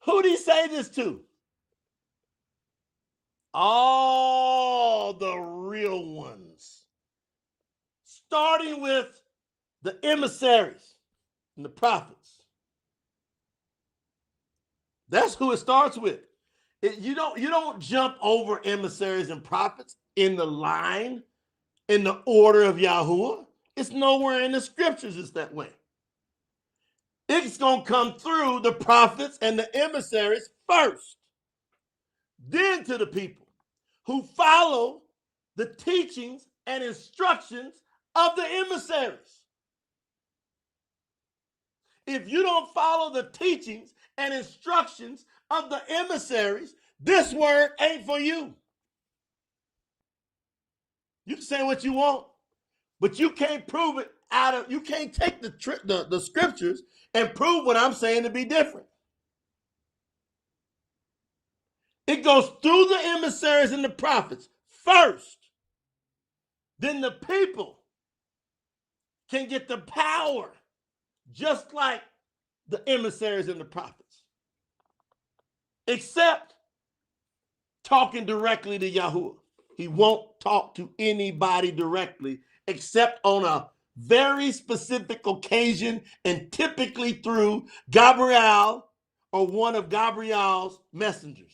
Who did he say this to? All the real ones. Starting with the emissaries and the prophets. That's who it starts with. You don't jump over emissaries and prophets in the line, in the order of Yahuah. It's nowhere in the scriptures it's that way. It's going to come through the prophets and the emissaries first, then to the people who follow the teachings and instructions of the emissaries. If you don't follow the teachings and instructions of the emissaries, this word ain't for you. You can say what you want, but you can't prove it you can't take the scriptures and prove what I'm saying to be different. It goes through the emissaries and the prophets first. Then the people can get the power just like the emissaries and the prophets. Except talking directly to Yahuah. He won't talk to anybody directly except on a very specific occasion and typically through Gabriel or one of Gabriel's messengers.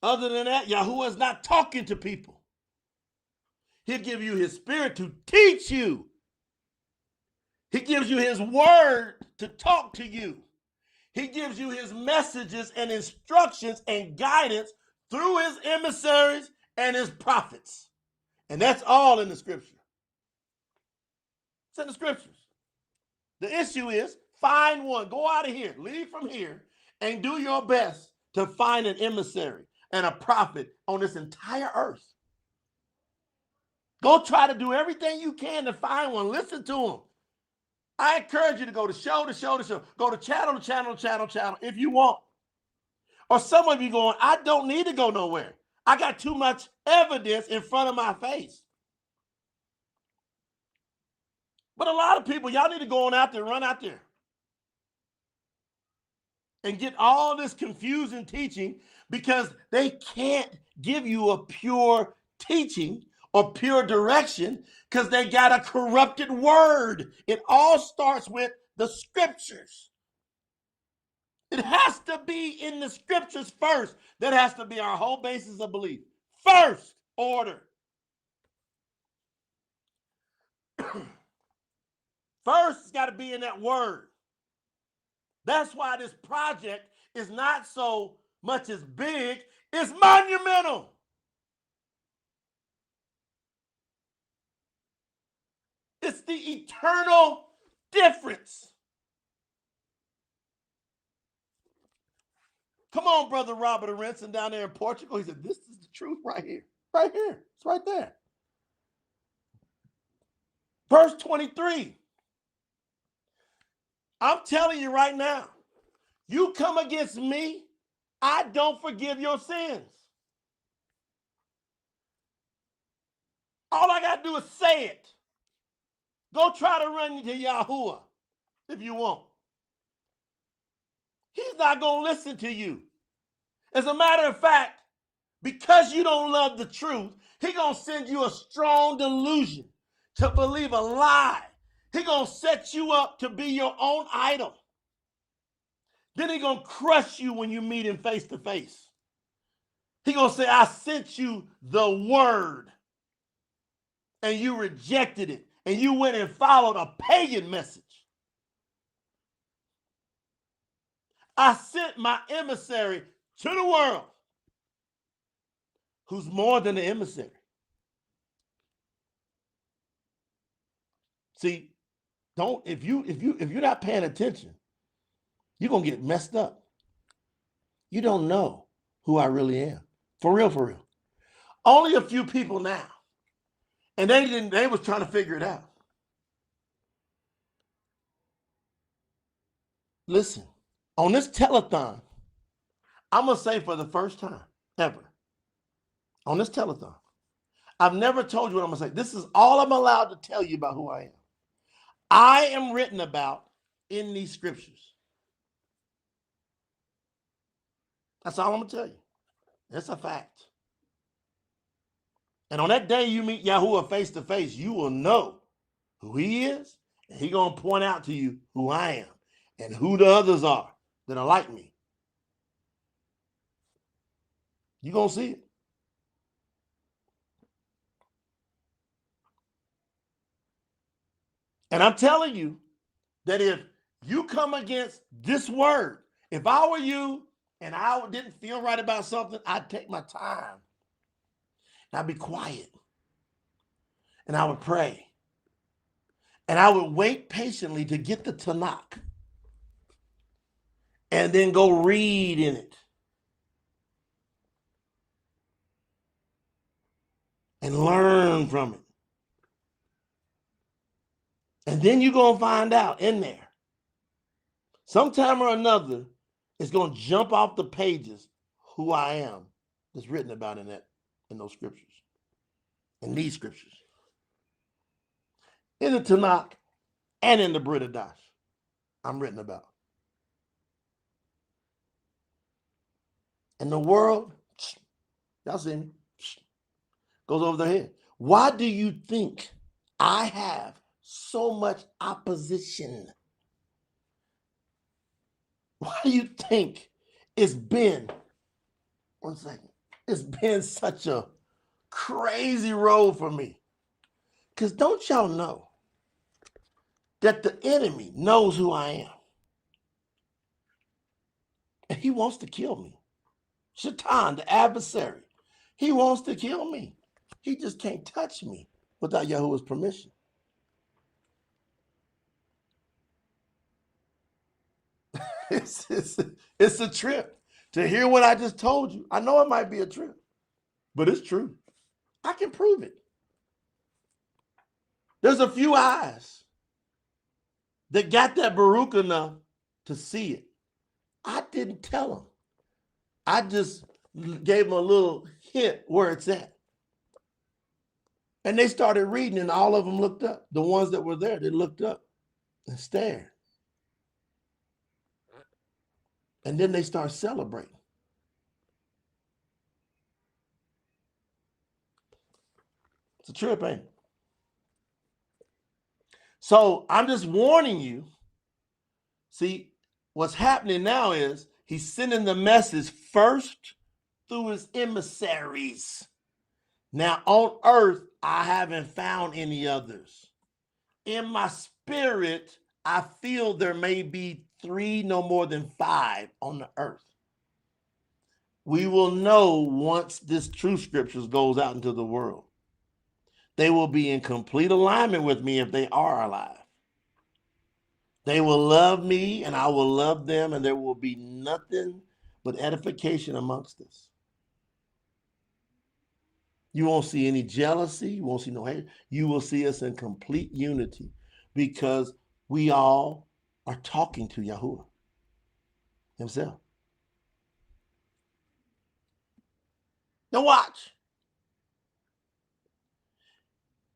Other than that, Yahuah is not talking to people. He'll give you his spirit to teach you. He gives you his word to talk to you. He gives you his messages and instructions and guidance through his emissaries and his prophets. And that's all in the scripture. It's in the scriptures. The issue is find one. Go out of here. Leave from here and do your best to find an emissary and a prophet on this entire earth. Go try to do everything you can to find one. Listen to them. I encourage you to go to show to show to show. Go to channel to channel to channel to channel if you want. Or some of you going, I don't need to go nowhere. I got too much evidence in front of my face. But a lot of people, y'all need to go on out there, run out there, and get all this confusing teaching because they can't give you a pure teaching or pure direction because they got a corrupted word. It all starts with the scriptures. It has to be in the scriptures first. That has to be our whole basis of belief. First order. First, it's got to be in that word. That's why this project is not so much as big, it's monumental. It's the eternal difference. Come on, Brother Robert Aronson down there in Portugal. He said, this is the truth right here. Right here. It's right there. Verse 23. I'm telling you right now, you come against me, I don't forgive your sins. All I got to do is say it. Go try to run to Yahuah if you want. He's not going to listen to you. As a matter of fact, because you don't love the truth, he's going to send you a strong delusion to believe a lie. He's going to set you up to be your own idol. Then he's going to crush you when you meet him face to face. He's going to say, I sent you the word, and you rejected it, and you went and followed a pagan message. I sent my emissary to the world, who's more than an emissary. See, if you're not paying attention, you're gonna get messed up. You don't know who I really am. For real, for real. Only a few people now And they was trying to figure it out. Listen, on this telethon, I'm going to say for the first time ever, on this telethon, I've never told you what I'm going to say. This is all I'm allowed to tell you about who I am. I am written about in these scriptures. That's all I'm going to tell you. It's a fact. And on that day you meet Yahuah face to face, you will know who he is, and he's going to point out to you who I am and who the others are that are like me. You're going to see it. And I'm telling you that if you come against this word, if I were you and I didn't feel right about something, I'd take my time. I'd be quiet. And I would pray. And I would wait patiently to get the Tanak. And then go read in it. And learn from it. And then you're going to find out in there, sometime or another, it's going to jump off the pages who I am that's written about in those scriptures. In these scriptures. In the Tanak and in the Bariyt Hadash, I'm written about. And the world, y'all see me, goes over their head. Why do you think I have so much opposition? Why do you think it's been, one second, it's been such a crazy road for me? Because don't y'all know that the enemy knows who I am? And he wants to kill me. Shaitan, the adversary, he wants to kill me. He just can't touch me without Yahuah's permission. It's a trip to hear what I just told you. I know it might be a trip, but it's true. I can prove it. There's a few eyes that got that Baruch enough to see it. I didn't tell them. I just gave them a little hint where it's at. And they started reading, and all of them looked up. The ones that were there, they looked up and stared. And then they start celebrating. It's a trip, ain't it? So I'm just warning you. See, what's happening now is he's sending the message first through his emissaries. Now on earth, I haven't found any others. In my spirit, I feel there may be 3, no more than 5 on the earth. We will know once this Truth Scriptures goes out into the world. They will be in complete alignment with me if they are alive. They will love me and I will love them, and there will be nothing but edification amongst us. You won't see any jealousy. You won't see no hate. You will see us in complete unity because we all are talking to Yahuah himself. Now watch.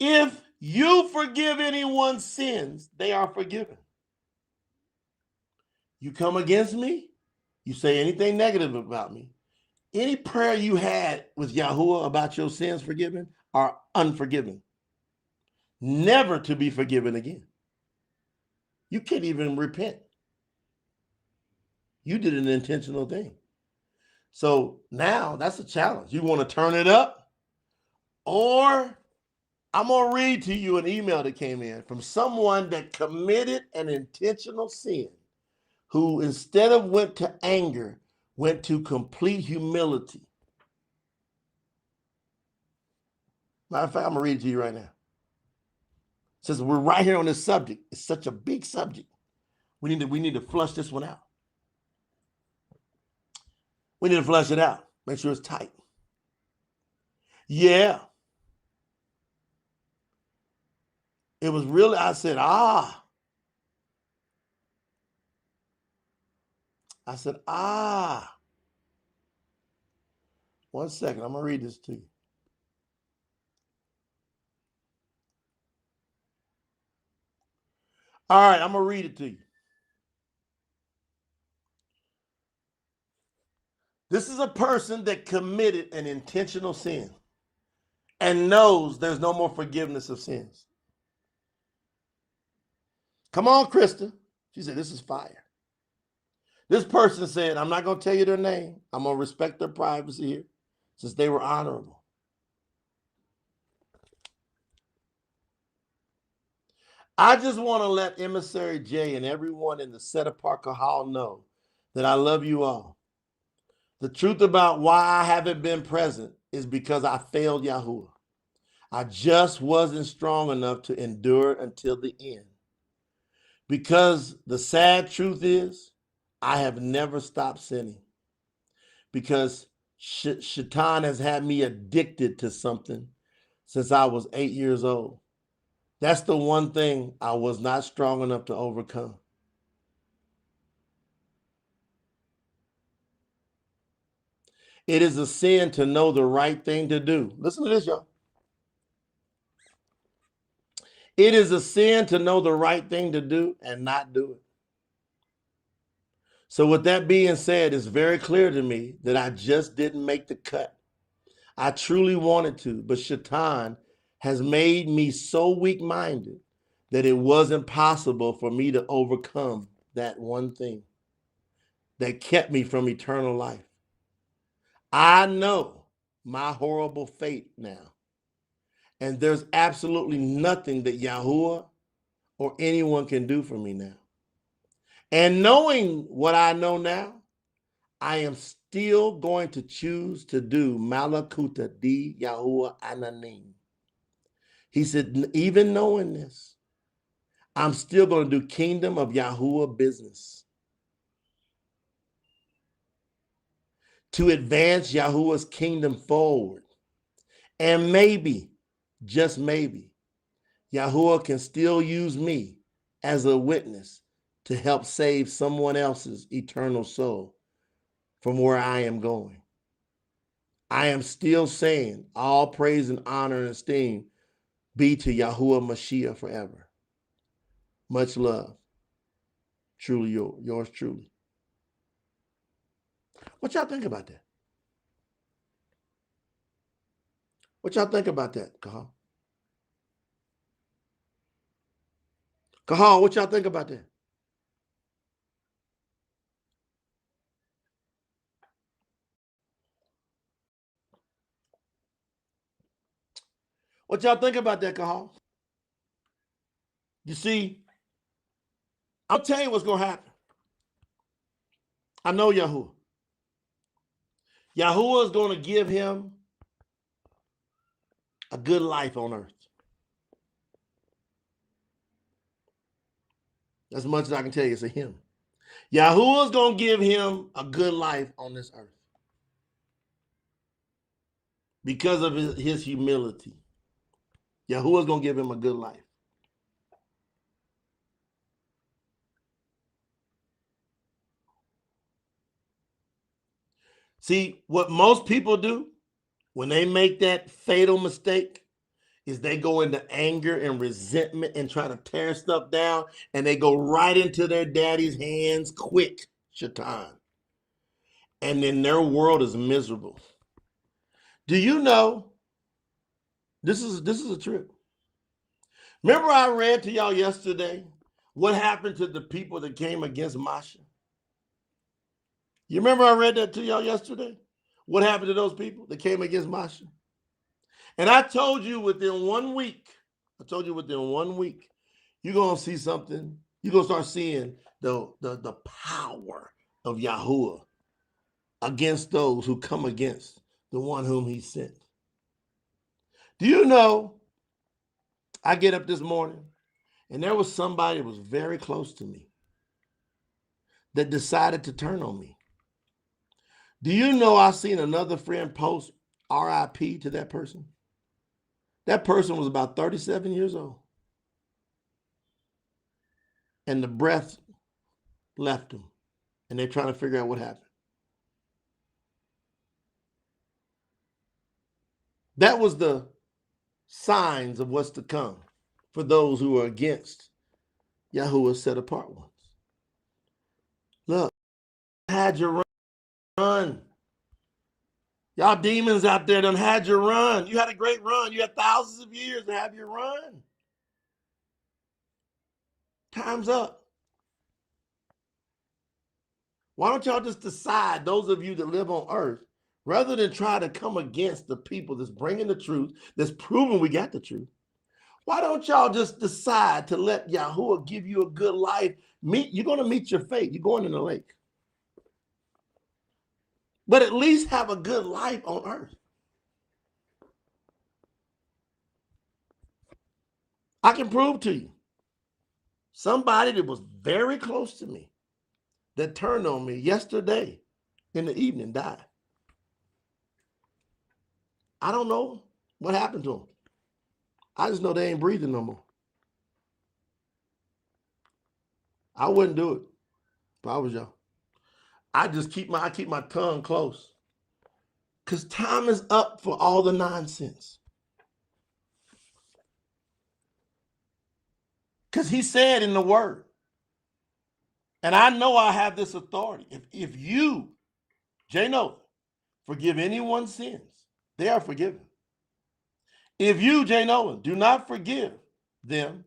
If you forgive anyone's sins, they are forgiven. You come against me, you say anything negative about me, any prayer you had with Yahuah about your sins forgiven are unforgiven. Never to be forgiven again. You can't even repent. You did an intentional thing. So now that's a challenge. You want to turn it up? Or I'm going to read to you an email that came in from someone that committed an intentional sin, who instead of went to anger, went to complete humility. Matter of fact, I'm going to read it to you right now. Since we're right here on this subject, it's such a big subject. We need to flush this one out. We need to flush it out. Make sure it's tight. Yeah. It was really, I said, ah. I said, ah. One second, I'm going to read this to you. All right, I'm going to read it to you. This is a person that committed an intentional sin and knows there's no more forgiveness of sins. Come on, Krista. She said, this is fire. This person said, I'm not going to tell you their name. I'm going to respect their privacy here since they were honorable. I just want to let Emissary J and everyone in the Set Apart Kahal know that I love you all. The truth about why I haven't been present is because I failed Yahuah. I just wasn't strong enough to endure until the end. Because the sad truth is, I have never stopped sinning. Because Shaitan has had me addicted to something since I was 8 years old. That's the one thing I was not strong enough to overcome. It is a sin to know the right thing to do. Listen to this, y'all. It is a sin to know the right thing to do and not do it. So with that being said, it's very clear to me that I just didn't make the cut. I truly wanted to, but Shaitan has made me so weak-minded that it wasn't possible for me to overcome that one thing that kept me from eternal life. I know my horrible fate now, and there's absolutely nothing that Yahuah or anyone can do for me now. And knowing what I know now, I am still going to choose to do Malakuta di Yahuah Ananim. He said, even knowing this, I'm still going to do Kingdom of Yahuah business to advance Yahuah's kingdom forward. And maybe, just maybe, Yahuah can still use me as a witness to help save someone else's eternal soul from where I am going. I am still saying all praise and honor and esteem be to Yahuah Mashiach forever. Much love. Truly yours truly. What y'all think about that? What y'all think about that, Kahal? Kahal, what y'all think about that? What y'all think about that, Kahal? You see, I'll tell you what's going to happen. I know Yahuah. Yahuah is going to give him a good life on earth. As much as I can tell you, it's a him. Yahuah is going to give him a good life on this earth because of his humility. Yahuah is going to give him a good life. See, what most people do when they make that fatal mistake is they go into anger and resentment and try to tear stuff down, and they go right into their daddy's hands quick, Shaitan. And then their world is miserable. Do you know, this is a trip. Remember I read to y'all yesterday what happened to the people that came against Masha? You remember I read that to y'all yesterday? What happened to those people that came against Masha? And I told you within 1 week, you're going to see something. You're going to start seeing the power of Yahuah against those who come against the one whom he sent. Do you know, I get up this morning and there was somebody that was very close to me that decided to turn on me. Do you know I seen another friend post RIP to that person? That person was about 37 years old. and the breath left him, and they're trying to figure out what happened. That was the signs of what's to come for those who are against Yahuah's set apart ones. Look, had your run. Y'all demons out there done had your run. You had a great run. You had thousands of years to have your run. Time's up. Why don't y'all just decide, those of you that live on earth, rather than try to come against the people that's bringing the truth, that's proving we got the truth, why don't y'all just decide to let Yahuah give you a good life? You're going to meet your fate. You're going in the lake. But at least have a good life on earth. I can prove to you, somebody that was very close to me, that turned on me yesterday in the evening, died. I don't know what happened to him. I just know they ain't breathing no more. I wouldn't do it if I was y'all. I keep my tongue close. Because time is up for all the nonsense. Because he said in the word, and I know I have this authority. If you, J-Noah, forgive anyone's sins, they are forgiven. If you, J-Noah, do not forgive them,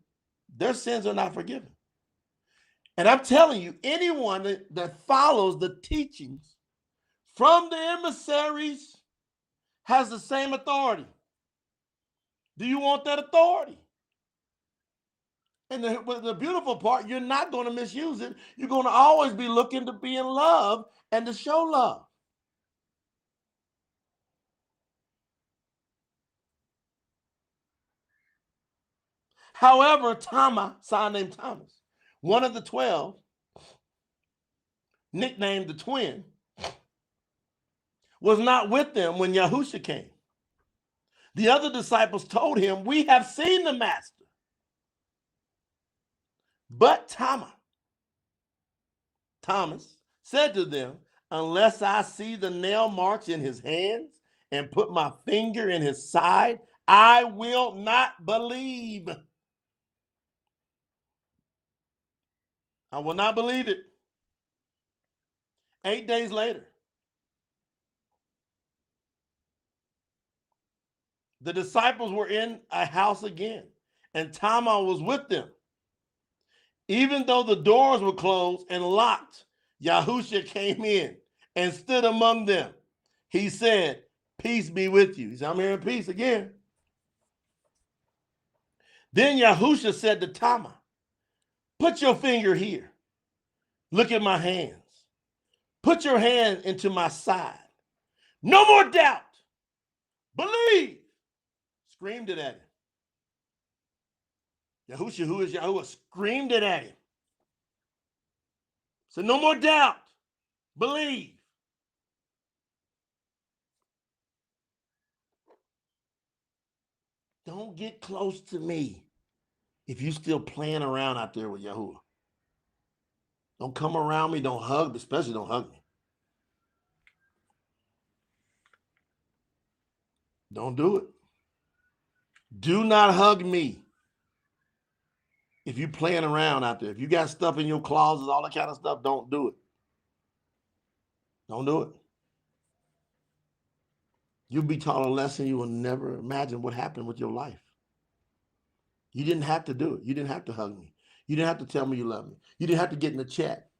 their sins are not forgiven. And I'm telling you, anyone that follows the teachings from the emissaries has the same authority. Do you want that authority? And the beautiful part, you're not going to misuse it. You're going to always be looking to be in love and to show love. However, son named Thomas, one of the 12, nicknamed the twin, was not with them when Yahushua came. The other disciples told him, "We have seen the master." But Thomas said to them, "Unless I see the nail marks in his hands and put my finger in his side, I will not believe." I will not believe it. 8 days later, the disciples were in a house again, and Thomas was with them. Even though the doors were closed and locked, Yahushua came in and stood among them. He said, "Peace be with you." He said, "I'm here in peace again." Then Yahushua said to Thomas, "Put your finger here. Look at my hands. Put your hand into my side. No more doubt. Believe." Screamed it at him. Yahushua, who is Yahuah, screamed it at him. Said, "No more doubt. Believe." Don't get close to me if you still playing around out there with Yahuah. Don't come around me. Don't hug, especially don't hug me. Don't do it. Do not hug me if you playing around out there. If you got stuff in your closets, all that kind of stuff, don't do it. Don't do it. You'll be taught a lesson you will never imagine what happened with your life. You didn't have to do it. You didn't have to hug me. You didn't have to tell me you love me. You didn't have to get in the chat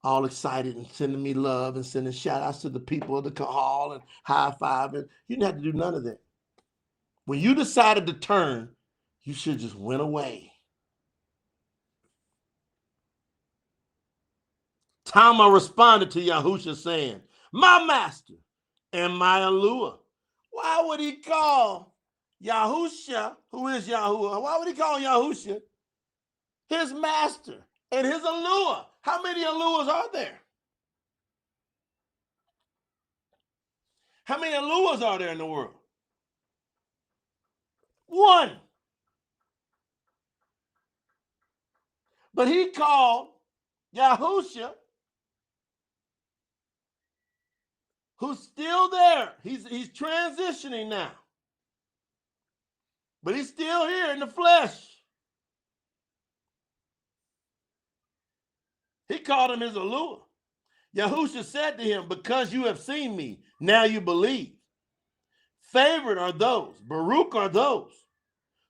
all excited and sending me love and sending shout outs to the people of the call and high fiving. You didn't have to do none of that. When you decided to turn, you should just went away. Tama responded to Yahushua saying, "My master and my Yahuah." Why would he call Yahushua, who is Yahuah, why would he call Yahushua his master and his Yahuah? How many Yahuahs are there? How many Yahuahs are there in the world? One. But he called Yahusha, who's still there. He's transitioning now. But he's still here in the flesh. He called him his allure. Yahusha said to him, because you have seen me, now you believe. Favored are those, Baruch are those,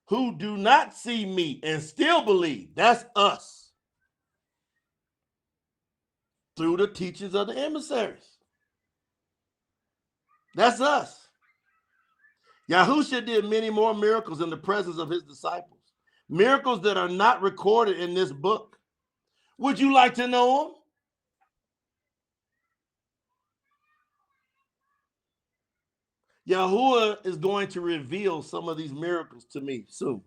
who do not see me and still believe. That's us. Through the teachings of the emissaries. That's us. Yahusha did many more miracles in the presence of his disciples. Miracles that are not recorded in this book. Would you like to know them? Yahuah is going to reveal some of these miracles to me soon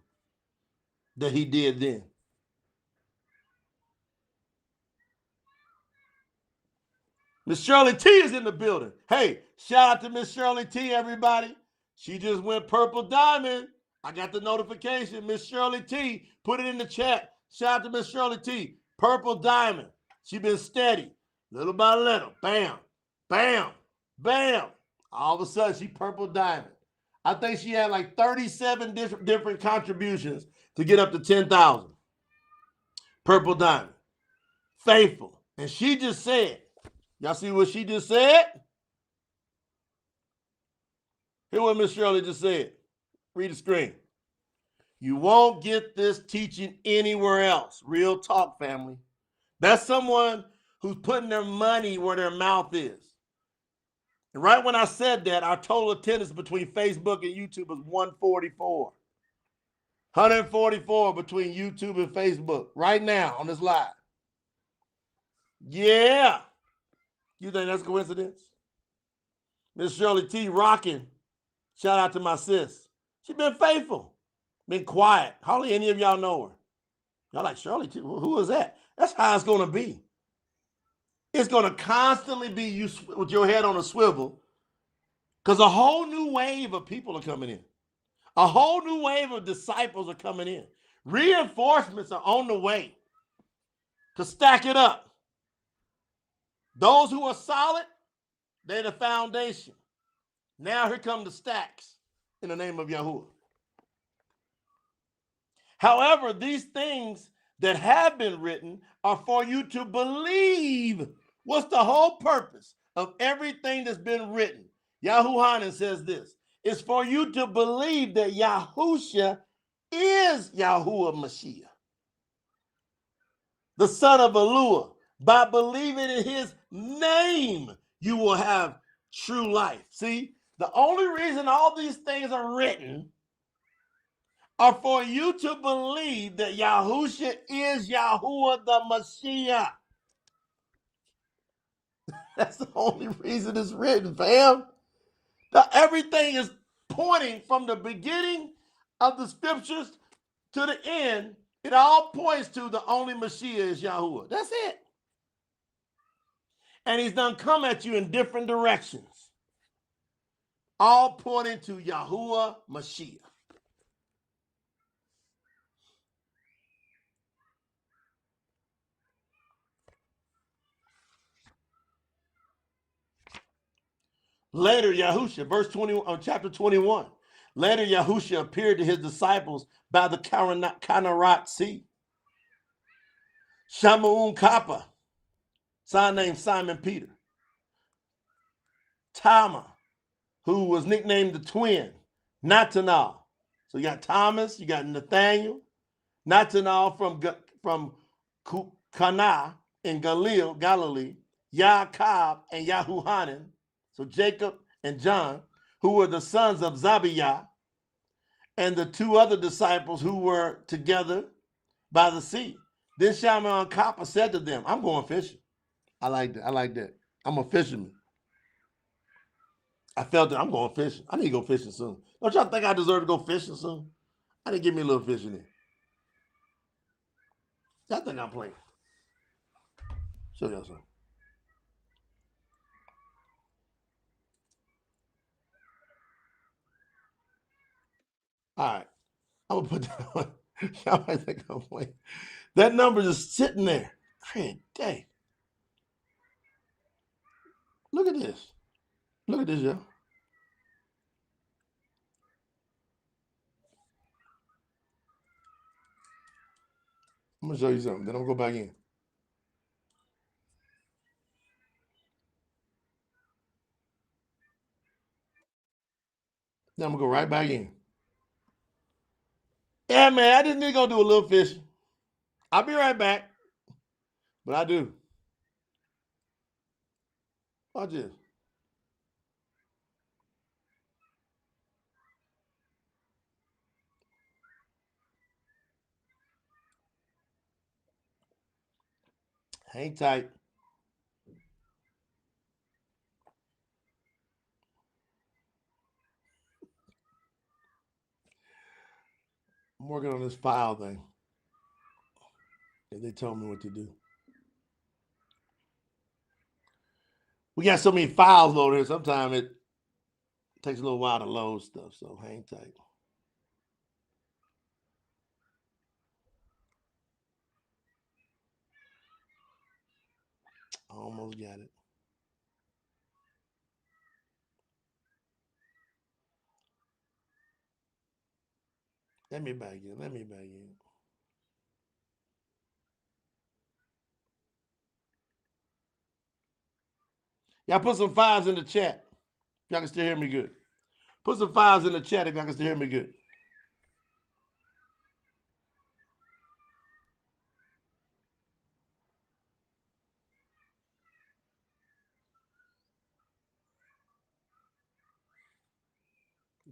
that he did then. Miss Shirley T is in the building. Hey, shout out to Miss Shirley T, everybody. She just went purple diamond. I got the notification. Miss Shirley T, put it in the chat. Shout out to Miss Shirley T. Purple diamond. She been steady. Little by little. Bam. Bam. Bam. All of a sudden, she purple diamond. I think she had like 37 different contributions to get up to 10,000. Purple diamond. Faithful. And she just said, y'all see what she just said? Hear what Miss Shirley just said. Read the screen. You won't get this teaching anywhere else. Real talk, family. That's someone who's putting their money where their mouth is. And right when I said that, our total attendance between Facebook and YouTube was 144. 144 between YouTube and Facebook right now on this live. Yeah. You think that's a coincidence? Miss Shirley T rocking. Shout out to my sis. She been faithful. Been quiet. Hardly any of y'all know her. Y'all like, Shirley T, who is that? That's how it's going to be. It's going to constantly be you with your head on a swivel because a whole new wave of people are coming in. A whole new wave of disciples are coming in. Reinforcements are on the way to stack it up. Those who are solid, they're the foundation. Now here come the stacks in the name of Yahuah. However, these things that have been written are for you to believe. What's the whole purpose of everything that's been written? Yahuah says this. It's for you to believe that Yahusha is Yahuah Mashiach, the son of Eluah. By believing in his name, you will have true life. See, the only reason all these things are written are for you to believe that Yahusha is Yahuah the Mashiach. That's the only reason it's written, fam. Everything is pointing from the beginning of the scriptures to the end. It all points to the only Mashiach is Yahuah. That's it. And he's done come at you in different directions, all pointing to Yahuah Mashiach. Later, Yahusha, verse 20, chapter 21. Later, Yahusha appeared to his disciples by the Kanarat Sea. Shamaun Kappa, son named Simon Peter. Tama, who was nicknamed the twin. Nathanael. So you got Thomas, you got Nathaniel. Nathanael from Cana in Galilee. Yaakov and Yahuhanan. So Jacob and John, who were the sons of Zabiyah, and the two other disciples who were together by the sea. Then Shimon Kappa said to them, I'm going fishing. I like that. I'm a fisherman. I felt that I'm going fishing. I need to go fishing soon. Don't y'all think I deserve to go fishing soon? I need to give me a little fishing in. Y'all think I'm playing? Show y'all something. All right. I'm going to put that on. Y'all might think I'm playing. That number is sitting there. Great day. Look at this. Look at this, y'all. I'm going to show you something. Then I'm going to go back in. Then I'm going to go right back in. Yeah, man, I just need to go do a little fishing. I'll be right back. But I do. Watch this. Hang tight. I'm working on this file thing. And they told me what to do. We got so many files loaded here. Sometimes it takes a little while to load stuff. So hang tight. Almost got it. Let me back in. Let me back in. Y'all put some fives in the chat. Y'all can still hear me good. Put some fives in the chat if y'all can still hear me good.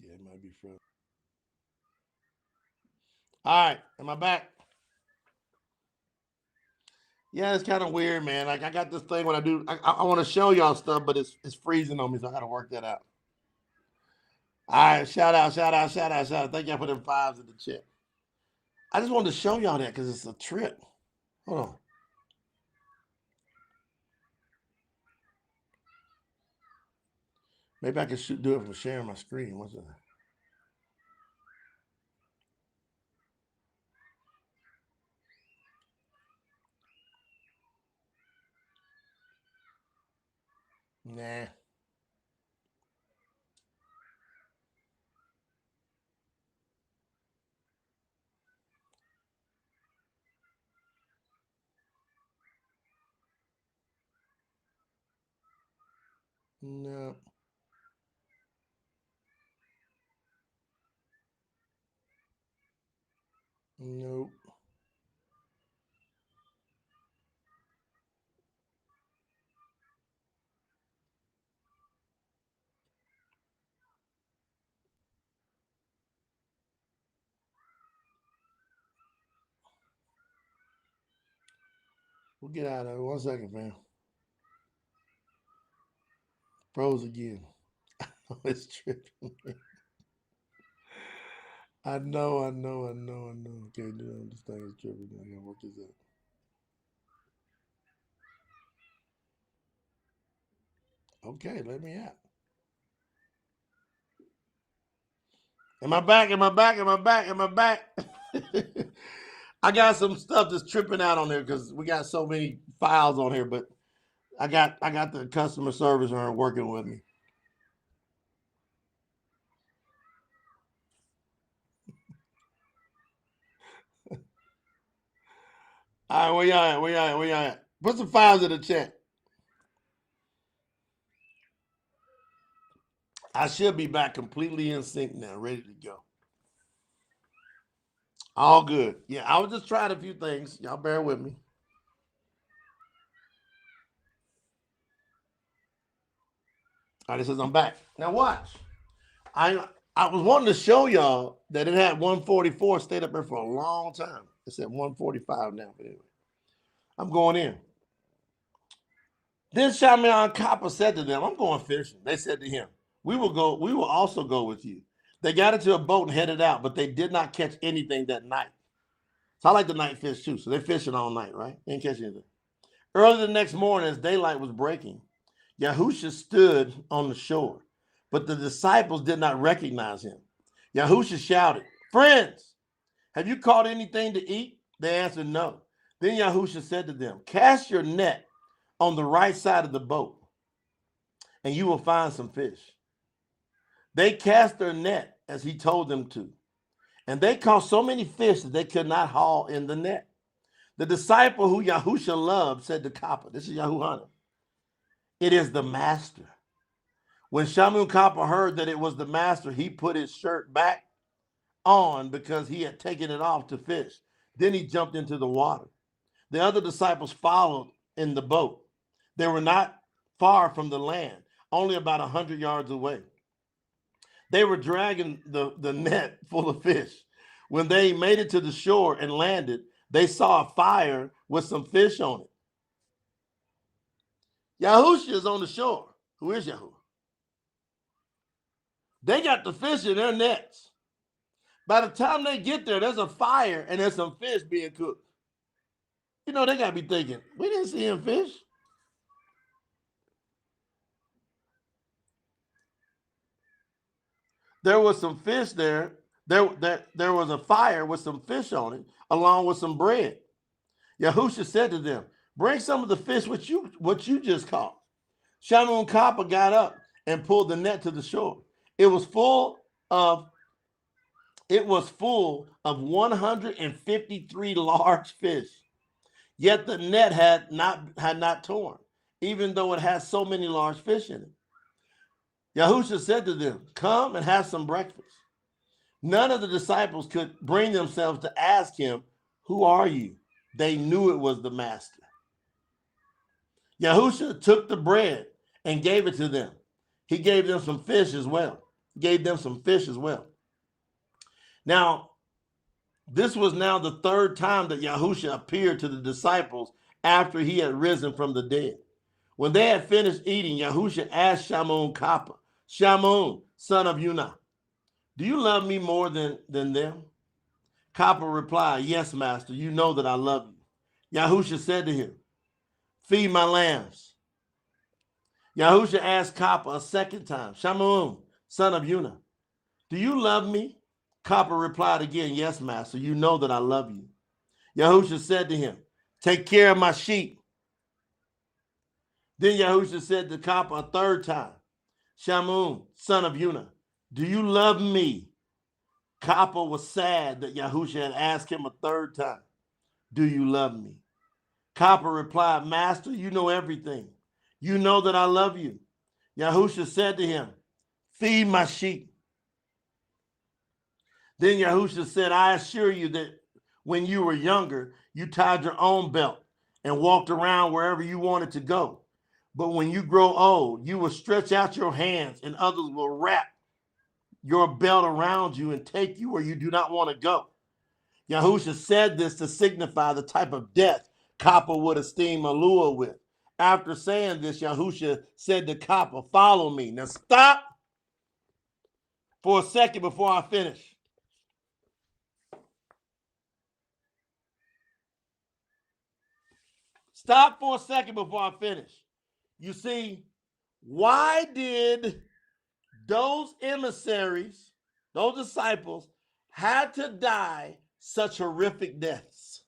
Yeah, it might be frozen. All right, am I back? Yeah, it's kind of weird, man. Like I got this thing when I do, I want to show y'all stuff, but it's freezing on me, so I got to work that out. All right, shout out. Thank y'all for them fives in the chat. I just wanted to show y'all that because it's a trip. Hold on. Maybe I can do it from sharing my screen. What's that? Nah. No. Nope. We'll get out of it. 1 second, fam. Froze again. It's tripping. I know. Okay, dude, this thing is tripping. I gotta work this out. Okay, let me out. Am I back? I got some stuff that's tripping out on there because we got so many files on here, but I got the customer service working with me. All right, where y'all at? Put some files in the chat. I should be back completely in sync now, ready to go. All good. Yeah, I was just trying a few things. Y'all bear with me. All right, it says I'm back. Now watch. I was wanting to show y'all that it had 144, stayed up there for a long time. It's at 145 now. But anyway, I'm going in. Then Shamian Copper said to them, I'm going fishing. They said to him, we will also go with you. They got into a boat and headed out, but they did not catch anything that night. So I like the night fish too. So they're fishing all night, right? They didn't catch anything. Early the next morning, as daylight was breaking, Yahushua stood on the shore, but the disciples did not recognize him. Yahushua shouted, friends, Have you caught anything to eat? They answered, no. Then Yahushua said to them, cast your net on the right side of the boat, and you will find some fish. They cast their net as he told them to, and they caught so many fish that they could not haul in the net. The disciple who Yahushua loved said to Kappa, this is Yahuah, it is the master. When Shamun Kappa heard that it was the master, he put his shirt back on because he had taken it off to fish. Then he jumped into the water. The other disciples followed in the boat. They were not far from the land, only about 100 yards away. They were dragging the net full of fish. When they made it to the shore and landed, they saw a fire with some fish on it. Yahushua is on the shore. Who is Yahuah? They got the fish in their nets. By the time they get there, there's a fire and there's some fish being cooked. You know, they got to be thinking, we didn't see him fish. There was some fish there. There was a fire with some fish on it, along with some bread. Yahushua said to them, bring some of the fish what you just caught. Shamun Kappa got up and pulled the net to the shore. It was full of 153 large fish. Yet the net had not torn, even though it had so many large fish in it. Yahushua said to them, come and have some breakfast. None of the disciples could bring themselves to ask him, who are you? They knew it was the master. Yahushua took the bread and gave it to them. He gave them some fish as well. Now, this was now the third time that Yahushua appeared to the disciples after he had risen from the dead. When they had finished eating, Yahushua asked Shamun Kappa, Shamun, son of Yunah, do you love me more than them? Kappa replied, yes, master, you know that I love you. Yahushua said to him, feed my lambs. Yahushua asked Kappa a second time, Shamun, son of Yunah, do you love me? Kappa replied again, yes, master, you know that I love you. Yahushua said to him, take care of my sheep. Then Yahushua said to Kappa a third time, Shamun, son of Yunah, do you love me? Kappa was sad that Yahushua had asked him a third time, do you love me? Kappa replied, master, you know everything. You know that I love you. Yahushua said to him, feed my sheep. Then Yahushua said, I assure you that when you were younger, you tied your own belt and walked around wherever you wanted to go. But when you grow old, you will stretch out your hands and others will wrap your belt around you and take you where you do not want to go. Yahushua said this to signify the type of death Kappa would esteem Yahuah with. After saying this, Yahushua said to Kappa, follow me. Now stop for a second before I finish. Stop for a second before I finish. You see, why did those emissaries, those disciples, had to die such horrific deaths?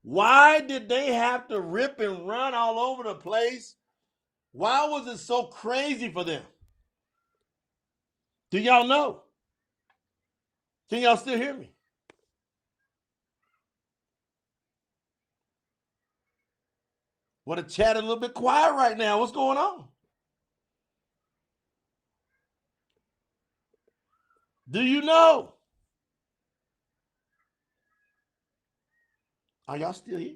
Why did they have to rip and run all over the place? Why was it so crazy for them? Do y'all know? Can y'all still hear me? Want to chat a little bit quiet right now? What's going on? Do you know? Are y'all still here?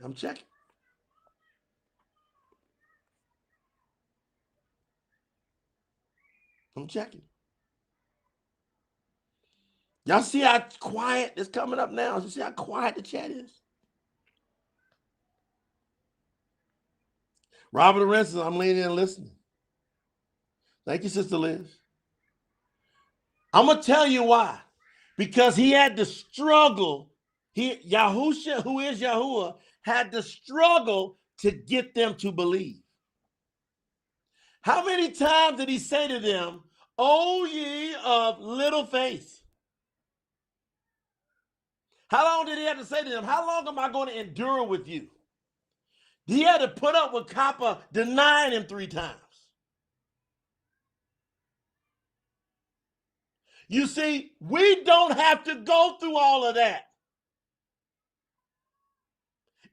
I'm checking. I'm checking. Y'all see how quiet it's coming up now? You see how quiet the chat is? Robert Arenson, I'm leaning in and listening. Thank you, Sister Liz. I'm going to tell you why. Because he had to struggle. Yahushua, who is Yahuah, had to struggle to get them to believe. How many times did he say to them, O ye of little faith? How long did he have to say to them, how long am I going to endure with you? He had to put up with Kappa denying him 3 times. You see, we don't have to go through all of that.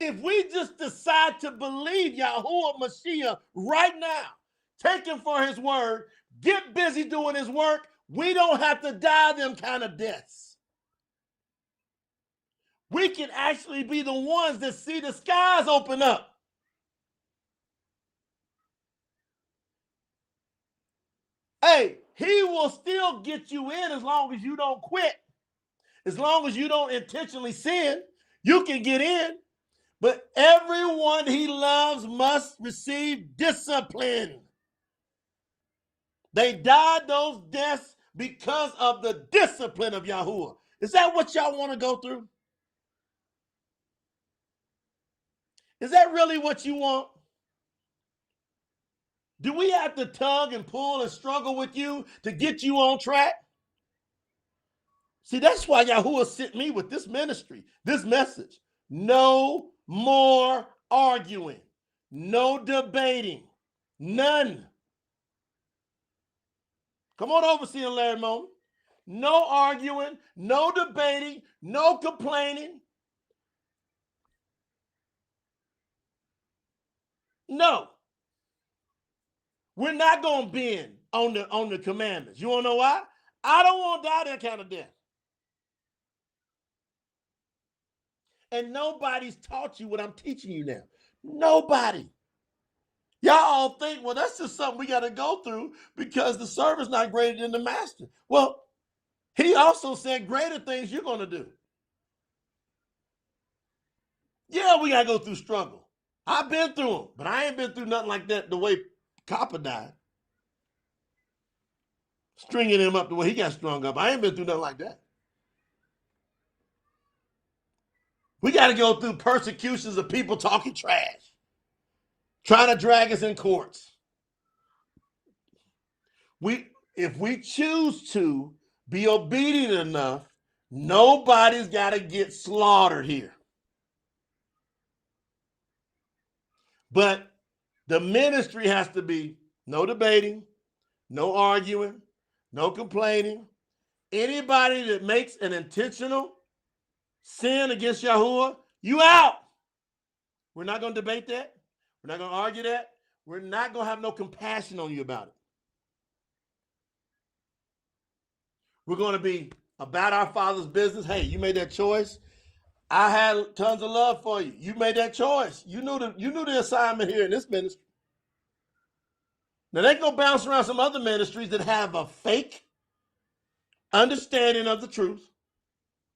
If we just decide to believe Yahuah Mashiach right now, take him for his word, get busy doing his work, we don't have to die them kind of deaths. We can actually be the ones that see the skies open up. Hey, he will still get you in as long as you don't quit. As long as you don't intentionally sin, you can get in. But everyone he loves must receive discipline. They died those deaths because of the discipline of Yahuah. Is that what y'all want to go through? Is that really what you want? Do we have to tug and pull and struggle with you to get you on track? See, that's why Yahuah sent me with this ministry, this message. No more arguing. No debating. None. Come on, Overseer Larry Moan. No arguing, no debating, no complaining. No. We're not going to bend on the commandments. You want to know why? I don't want to die that kind of death. And nobody's taught you what I'm teaching you now. Nobody. Y'all all think, well, that's just something we got to go through because the servant's not greater than the master. Well, he also said greater things you're going to do. Yeah, we got to go through struggle. I've been through them, but I ain't been through nothing like that the way Copper died. Stringing him up the way he got strung up. I ain't been through nothing like that. We got to go through persecutions of people talking trash, trying to drag us in courts. If we choose to be obedient enough, nobody's got to get slaughtered here. But the ministry has to be no debating, no arguing, no complaining. Anybody that makes an intentional sin against Yahuah, you out. We're not going to debate that. We're not going to argue that. We're not going to have no compassion on you about it. We're going to be about our Father's business. Hey, you made that choice. I had tons of love for you. You made that choice. You knew the assignment here in this ministry. Now they go bounce around some other ministries that have a fake understanding of the truth,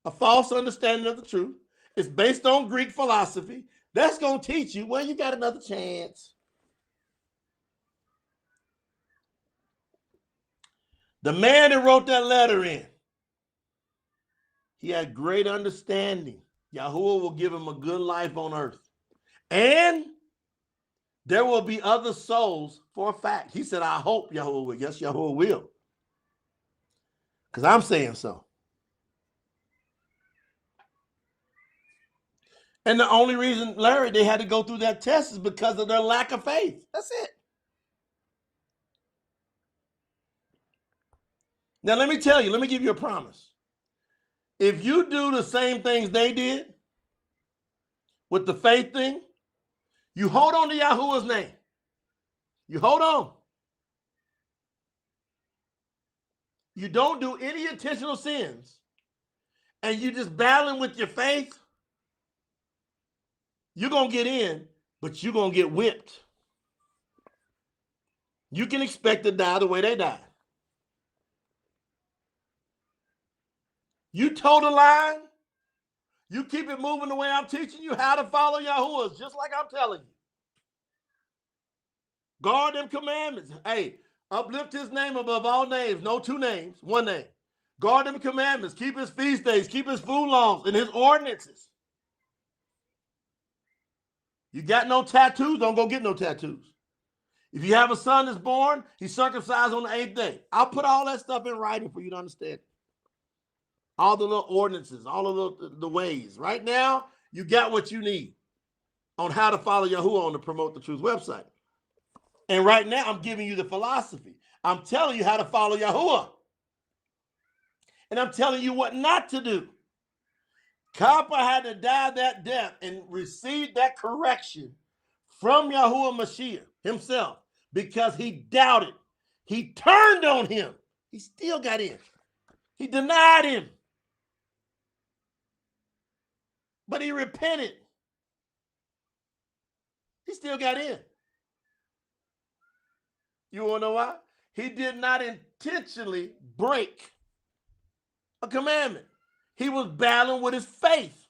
a false understanding of the truth. It's based on Greek philosophy. That's going to teach you, well, you got another chance. The man that wrote that letter in, he had great understanding. Yahuah will give him a good life on earth. And there will be other souls for a fact. He said, I hope Yahuah will. Yes, Yahuah will. Because I'm saying so. And the only reason, Larry, they had to go through that test is because of their lack of faith. That's it. Now, let me tell you, let me give you a promise. If you do the same things they did with the faith thing, you hold on to Yahuah's name. You hold on. You don't do any intentional sins, and you just battling with your faith, you're going to get in, but you're going to get whipped. You can expect to die the way they died. You toe the line, you keep it moving the way I'm teaching you how to follow Yahuah, just like I'm telling you. Guard them commandments. Hey, uplift his name above all names. No two names, one name. Guard them commandments. Keep his feast days. Keep his food laws and his ordinances. You got no tattoos? Don't go get no tattoos. If you have a son that's born, he's circumcised on the 8th day. I'll put all that stuff in writing for you to understand. All the little ordinances, all of the ways. Right now, you got what you need on how to follow Yahuah on the Promote the Truth website. And right now, I'm giving you the philosophy. I'm telling you how to follow Yahuah. And I'm telling you what not to do. Kappa had to die that death and receive that correction from Yahuah Mashiach himself because he doubted. He turned on him. He still got in. He denied him. But he repented. He still got in. You want to know why? He did not intentionally break a commandment. He was battling with his faith.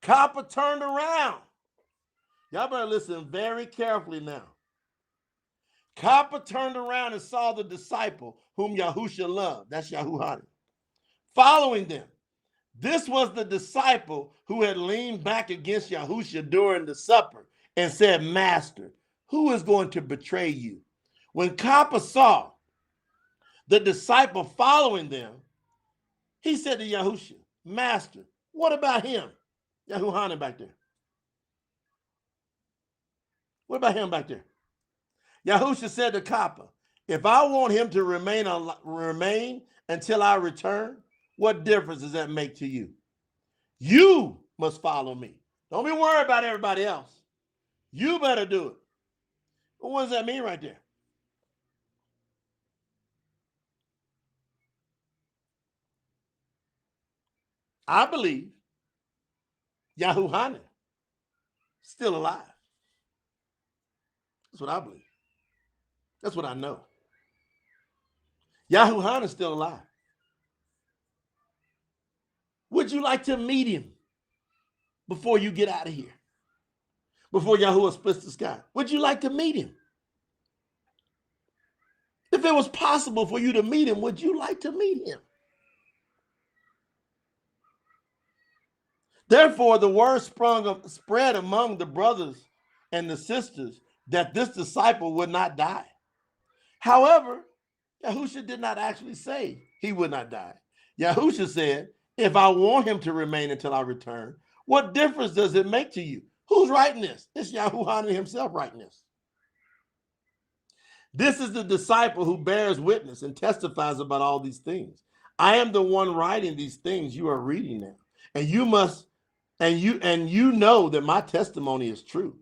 Kappa turned around. Y'all better listen very carefully now. Kappa turned around and saw the disciple whom Yahusha loved. That's Yahuah. Following them. This was the disciple who had leaned back against Yahusha during the supper and said, Master, who is going to betray you? When Kappa saw the disciple following them, he said to Yahusha, Master, what about him? Yahuah back there. What about him back there? Yahusha said to Kappa, if I want him to remain until I return, what difference does that make to you? You must follow me. Don't be worried about everybody else. You better do it. Well, what does that mean right there? I believe Yahuah still alive. That's what I believe. That's what I know. Yahuah is still alive. Would you like to meet him before you get out of here? Before Yahuah splits the sky? Would you like to meet him? If it was possible for you to meet him, would you like to meet him? Therefore, the word spread among the brothers and the sisters that this disciple would not die. However, Yahusha did not actually say he would not die. Yahusha said, if I want him to remain until I return, what difference does it make to you? Who's writing this? It's Yahuah himself writing this. This is the disciple who bears witness and testifies about all these things. I am the one writing these things you are reading now. And you must, and you know that my testimony is true.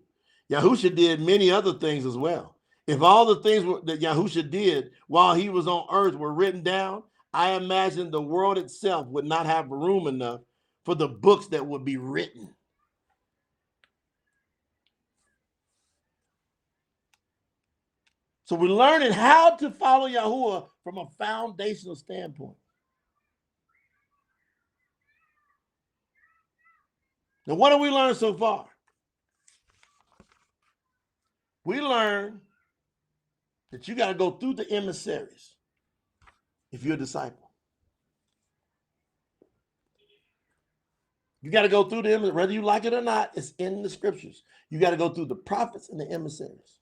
Yahusha did many other things as well. If all the things that Yahusha did while he was on earth were written down, I imagine the world itself would not have room enough for the books that would be written. So we're learning how to follow Yahuah from a foundational standpoint. Now, what have we learned so far? We learned that you got to go through the emissaries if you're a disciple. You got to go through them, whether you like it or not, it's in the scriptures. You got to go through the prophets and the emissaries.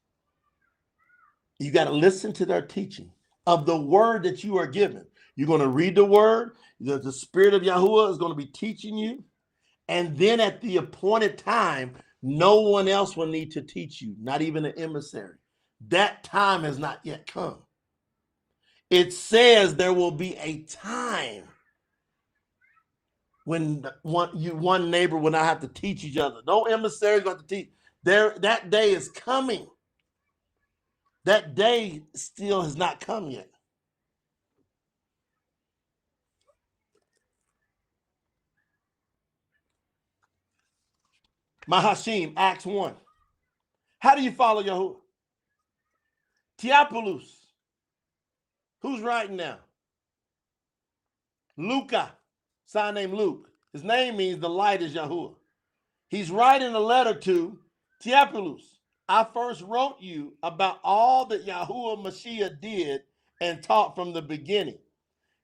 You got to listen to their teaching of the word that you are given. You're going to read the word. The Spirit of Yahuah is going to be teaching you. And then at the appointed time, no one else will need to teach you, not even an emissary. That time has not yet come. It says there will be a time when one neighbor will not have to teach each other. No emissaries got to teach. That day is coming. That day still has not come yet. Mahashim, Acts 1. How do you follow Yahuah? Theophilus. Who's writing now? Luca, son named Luke. His name means the light is Yahuah. He's writing a letter to Theophilus. I first wrote you about all that Yahuah Mashiach did and taught from the beginning.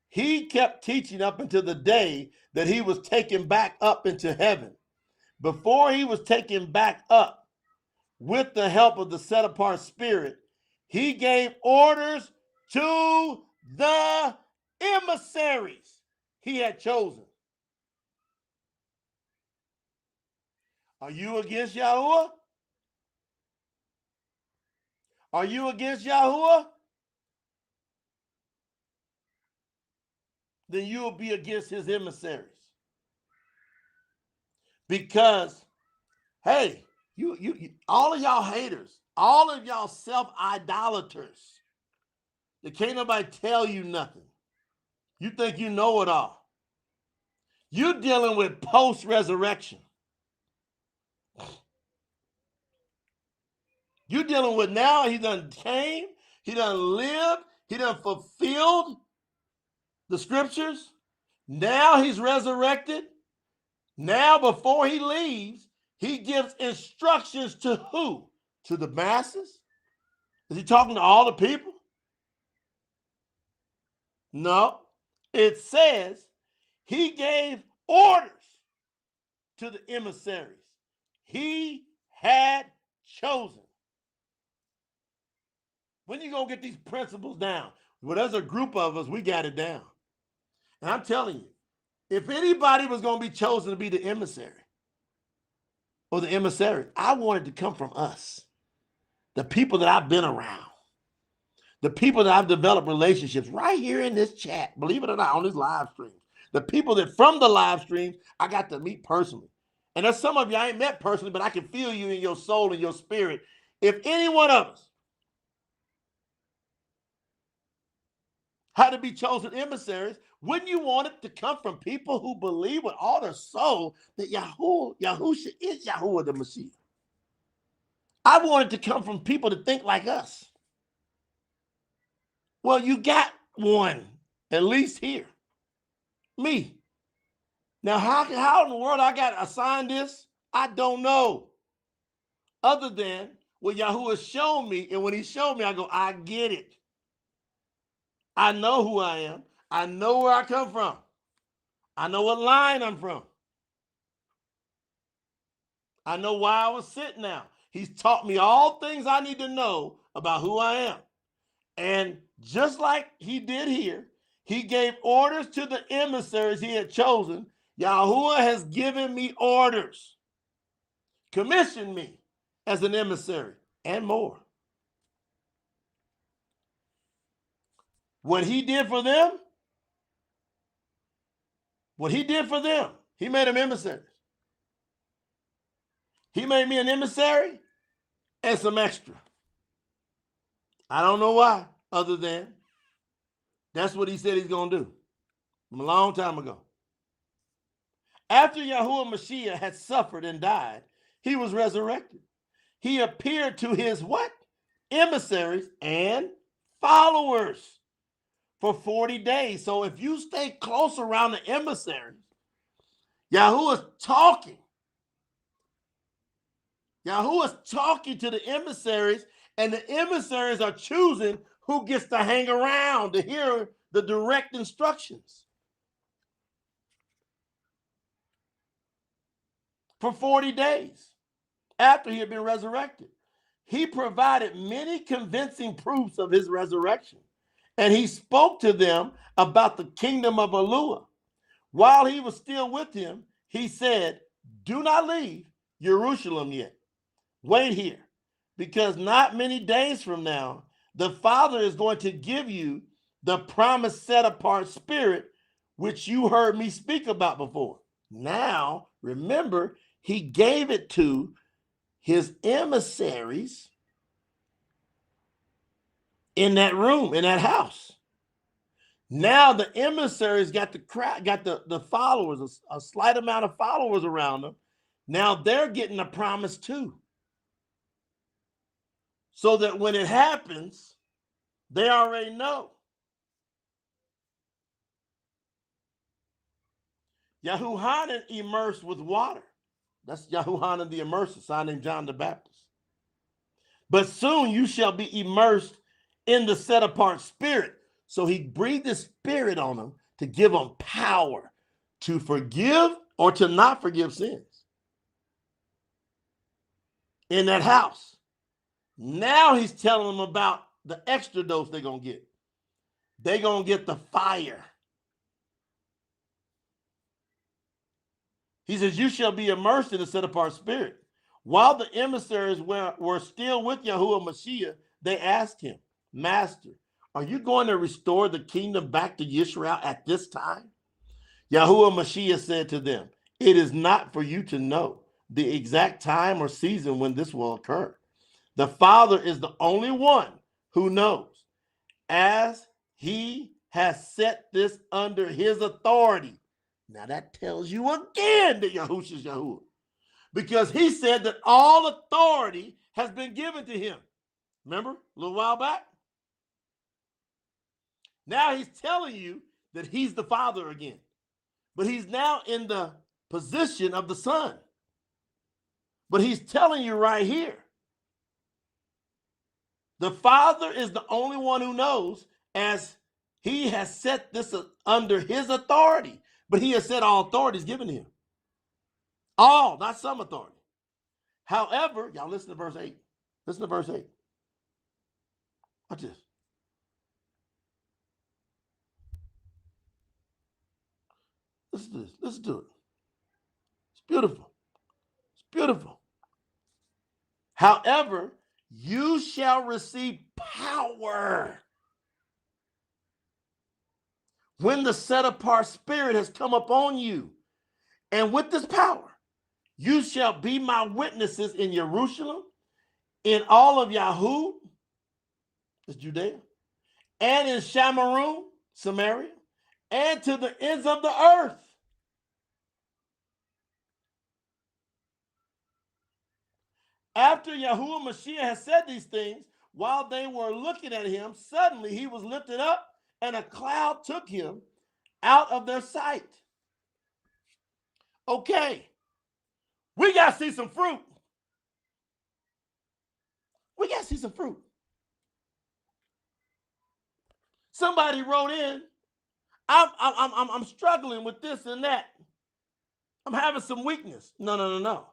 He kept teaching up until the day that he was taken back up into heaven. before he was taken back up with the help of the set-apart spirit, he gave orders to the emissaries he had chosen. Are you against Yahuah? Are you against Yahuah? Then you will be against his emissaries. Because, hey, you all of y'all haters, all of y'all self-idolaters, that can't nobody tell you nothing. You think you know it all. You're dealing with post-resurrection. You're dealing with now he done came, he done lived, he done fulfilled the scriptures. Now he's resurrected. Now before he leaves, he gives instructions to who? To the masses? Is he talking to all the people? No. It says he gave orders to the emissaries he had chosen. When you gonna get these principles down? Well, there's a group of us, we got it down. And I'm telling you, if anybody was gonna be chosen to be the emissary or the emissary, I wanted to come from us. The people that I've been around. The people that I've developed relationships right here in this chat, believe it or not, on this live stream. The people that from the live streams, I got to meet personally. And there's some of you I ain't met personally, but I can feel you in your soul and your spirit. If any one of us had to be chosen emissaries, wouldn't you want it to come from people who believe with all their soul that Yahusha is Yahuah the Messiah? I want it to come from people that think like us. Well, you got one, at least here. Me. Now, how in the world I got assigned this? I don't know. Other than what Yahuah has shown me, and when he showed me, I go, I get it. I know who I am. I know where I come from. I know what line I'm from. I know why I was sitting now. He's taught me all things I need to know about who I am. And just like he did here, he gave orders to the emissaries he had chosen. Yahuah has given me orders, commissioned me as an emissary, and more. What he did for them, he made them emissaries. He made me an emissary and some extra. I don't know why, other than that's what he said he's going to do from a long time ago. After Yahuah Mashiach had suffered and died, he was resurrected. He appeared to his what? Emissaries and followers for 40 days. So if you stay close around the emissaries, Yahuah's talking. Yahuah's talking to the emissaries, and the emissaries are choosing who gets to hang around to hear the direct instructions. For 40 days after he had been resurrected, he provided many convincing proofs of his resurrection, and he spoke to them about the kingdom of Yahuah. While he was still with him, he said, do not leave Jerusalem yet. Wait here, because not many days from now, the Father is going to give you the promised set-apart spirit, which you heard me speak about before. Now, remember, he gave it to his emissaries in that room, in that house. Now the emissaries got the crowd, got the followers, a slight amount of followers around them. Now they're getting a promise too. So that when it happens, they already know. Yahuhanan immersed with water. That's Yahuhanan the immerser, son named John the Baptist. But soon you shall be immersed in the set-apart spirit. So he breathed the spirit on them to give them power to forgive or to not forgive sins. in that house. Now he's telling them about the extra dose they're going to get. They're going to get the fire. He says, you shall be immersed in the set-apart spirit. While the emissaries were still with Yahuah Mashiach, they asked him, Master, are you going to restore the kingdom back to Yisrael at this time? Yahuah Mashiach said to them, it is not for you to know the exact time or season when this will occur. The Father is the only one who knows, as he has set this under his authority. Now that tells you again that Yahushua is Yahuwah, because he said that all authority has been given to him. Remember a little while back? Now he's telling you that he's the Father again, but he's now in the position of the Son. But he's telling you right here, the Father is the only one who knows, as he has set this under his authority. But he has said all authority is given to him. All, not some authority. However, y'all listen to verse 8. Listen to verse 8. Watch this. Listen to this. Listen to it. It's beautiful. It's beautiful. However, you shall receive power when the set-apart spirit has come upon you. And with this power, you shall be my witnesses in Jerusalem, in all of Yahuah, that's Judea, and in Shamarum, Samaria, and to the ends of the earth. After Yahuah Mashiach had said these things, while they were looking at him, suddenly he was lifted up, and a cloud took him out of their sight. Okay, we got to see some fruit. We got to see some fruit. Somebody wrote in, I'm struggling with this and that. I'm having some weakness. No.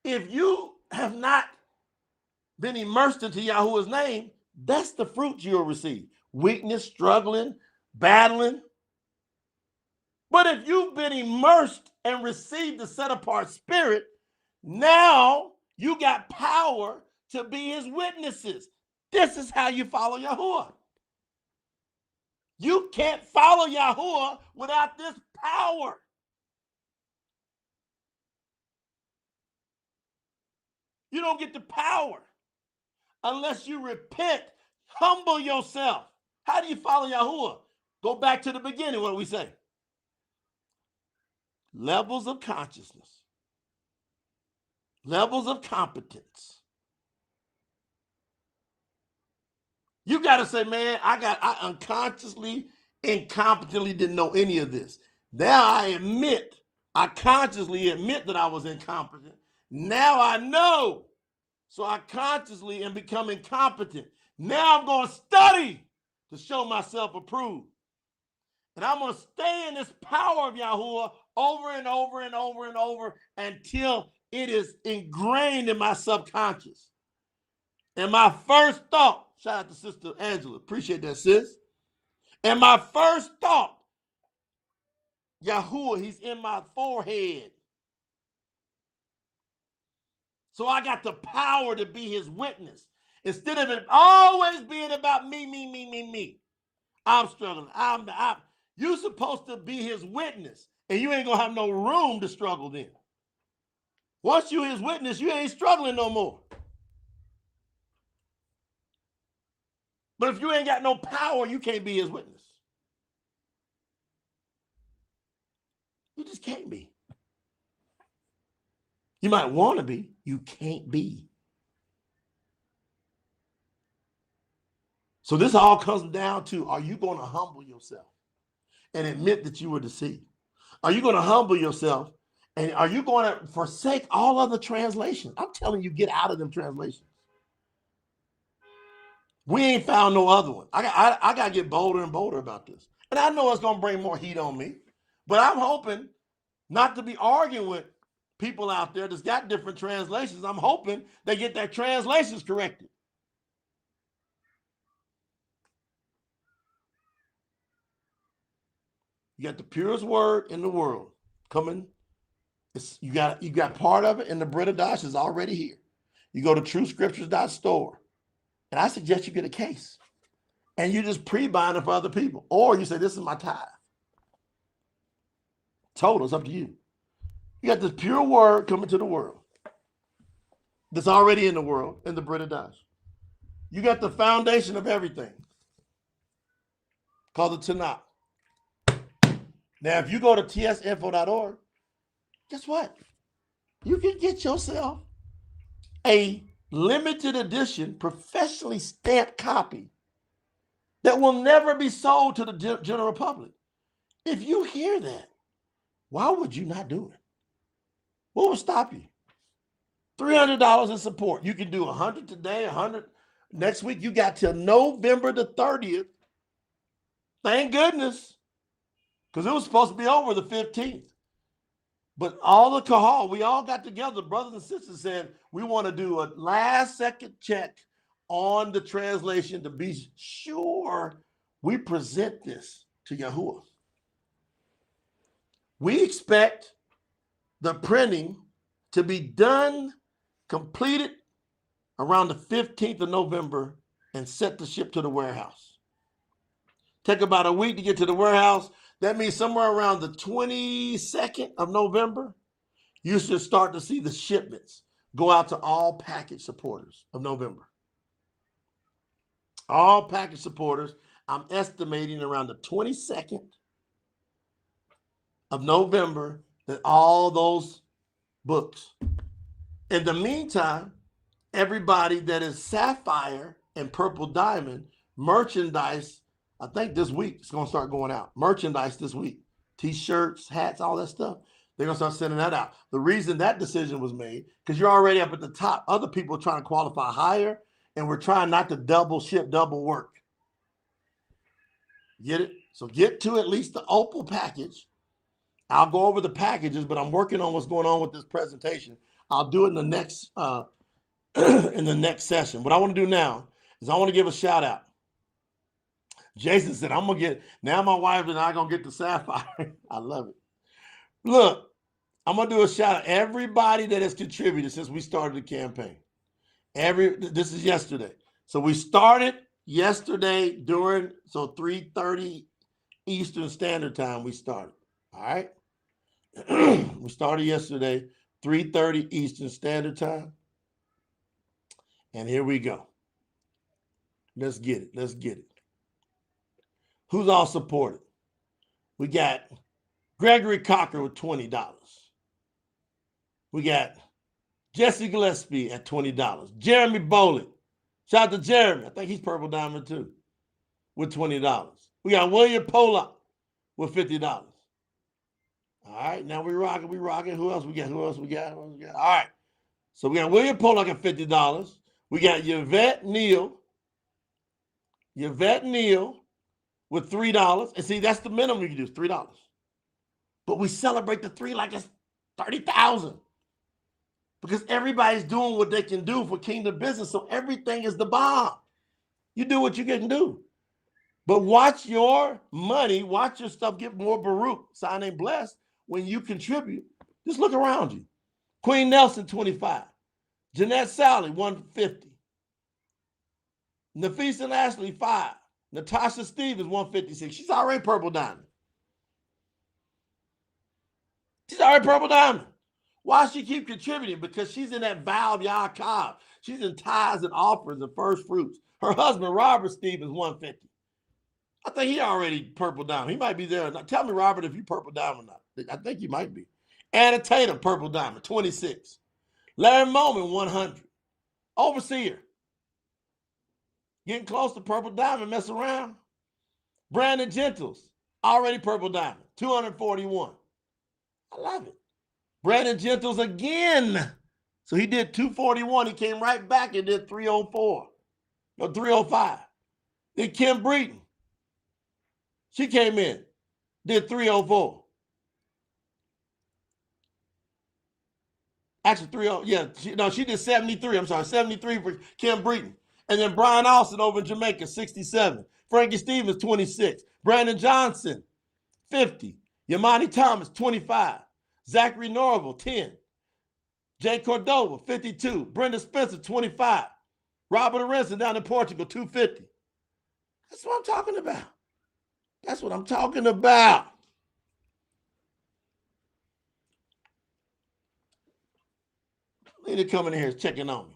If you have not been immersed into Yahuwah's name, that's the fruit you'll receive. Weakness, struggling, battling. But if you've been immersed and received the set-apart spirit, now you got power to be his witnesses. This is how you follow Yahuwah. You can't follow Yahuwah without this power. You don't get the power unless you repent, humble yourself. How do you follow Yahuwah? Go back to the beginning, what do we say? Levels of consciousness, levels of competence. You got to say, man, I unconsciously, incompetently didn't know any of this. Now I consciously admit that I was incompetent. Now I know. So I consciously am becoming competent. Now I'm going to study to show myself approved. And I'm going to stay in this power of Yahuwah over and over and over and over until it is ingrained in my subconscious. And my first thought, shout out to Sister Angela, appreciate that, sis. And my first thought, Yahuwah, he's in my forehead. So I got the power to be his witness. Instead of it always being about me. I'm struggling. You're supposed to be his witness, and you ain't going to have no room to struggle then. Once you're his witness, you ain't struggling no more. But if you ain't got no power, you can't be his witness. You just can't be. You might want to be. You can't be. So this all comes down to, are you going to humble yourself and admit that you were deceived? Are you going to humble yourself, and are you going to forsake all other translations? I'm telling you, get out of them translations. We ain't found no other one. I got to get bolder and bolder about this. And I know it's going to bring more heat on me, but I'm hoping not to be arguing with people out there that's got different translations. I'm hoping they get their translations corrected. You got the purest word in the world coming. You got part of it in the Bariyt Hadash is already here. You go to TruthScriptures.Store, and I suggest you get a case, and you just pre-bind it for other people, or you say, "This is my tithe." Total, it's up to you. You got this pure word coming to the world that's already in the world in the Bariyt Hadash. You got the foundation of everything called the Tanak. Now, if you go to tsinfo.org, guess what? You can get yourself a limited edition, professionally stamped copy that will never be sold to the general public. If you hear that, why would you not do it? What will stop you? $300 in support. You can do 100 today, 100 next week. You got till November the 30th. Thank goodness, because it was supposed to be over the 15th. But all the kahal, we all got together, brothers and sisters, said we want to do a last-second check on the translation to be sure we present this to Yahuah. We expect the printing to be done, completed around the 15th of November and set to ship to the warehouse. Take about a week to get to the warehouse. That means somewhere around the 22nd of November, you should start to see the shipments go out to all package supporters of November. All package supporters, I'm estimating around the 22nd of November that all those books. In the meantime, everybody that is sapphire and purple diamond merchandise, I think this week it's going to start going out. Merchandise this week. T-shirts, hats, all that stuff. They're going to start sending that out. The reason that decision was made, because you're already up at the top. Other people are trying to qualify higher, and we're trying not to double ship, double work. Get it? So get to at least the opal package. I'll go over the packages, but I'm working on what's going on with this presentation. I'll do it in the next in the next session. What I want to do now is I want to give a shout out. Jason said, I'm going to get, now my wife and I going to get the sapphire. I love it. Look, I'm going to do a shout out. Everybody that has contributed since we started the campaign. This is yesterday. So we started yesterday during, 3:30 Eastern Standard Time we started. All right. We started yesterday, 3:30 Eastern Standard Time. And here we go. Let's get it. Let's get it. Who's all supported? We got Gregory Cocker with $20. We got Jesse Gillespie at $20. Jeremy Bowling. Shout out to Jeremy. I think he's Purple Diamond too. With $20. We got William Pollock with $50. All right, now we rocking. Who else we got? All right. So we got William Pollock at $50. We got Yvette Neal with $3. And see, that's the minimum you can do, is $3. But we celebrate the 3 like it's 30,000. Because everybody's doing what they can do for kingdom business. So everything is the bomb. You do what you can do. But watch your money, watch your stuff get more Baruch, sign ain't blessed, when you contribute. Just look around you. Queen Nelson, 25. Jeanette Sally, 150. Nafisa Ashley, 5. Natasha Stevens, 156. She's already Purple Diamond. Why she keep contributing? Because she's in that vow of Yaakov. She's in tithes and offerings and first fruits. Her husband, Robert Stevens, 150. I think he already Purple Diamond. He might be there. Now, tell me, Robert, if you Purple Diamond or not. I think you might be. Anna Tatum, Purple Diamond, 26. Larry Moman, 100. Overseer. Getting close to Purple Diamond, mess around. Brandon Gentles, already Purple Diamond, 241. I love it. Brandon Gentles again. So he did 241. He came right back and did 304. No, 305. Then Kim Breeden. She came in, did 304. Actually, 3-0. Yeah, she did 73. I'm sorry, 73 for Kim Breeden. And then Brian Austin over in Jamaica, 67. Frankie Stevens, 26. Brandon Johnson, 50. Yamani Thomas, 25. Zachary Norville, 10. Jay Cordova, 52. Brenda Spencer, 25. Robert Arenson down in Portugal, 250. That's what I'm talking about. That's what I'm talking about. Lady coming in here is checking on me.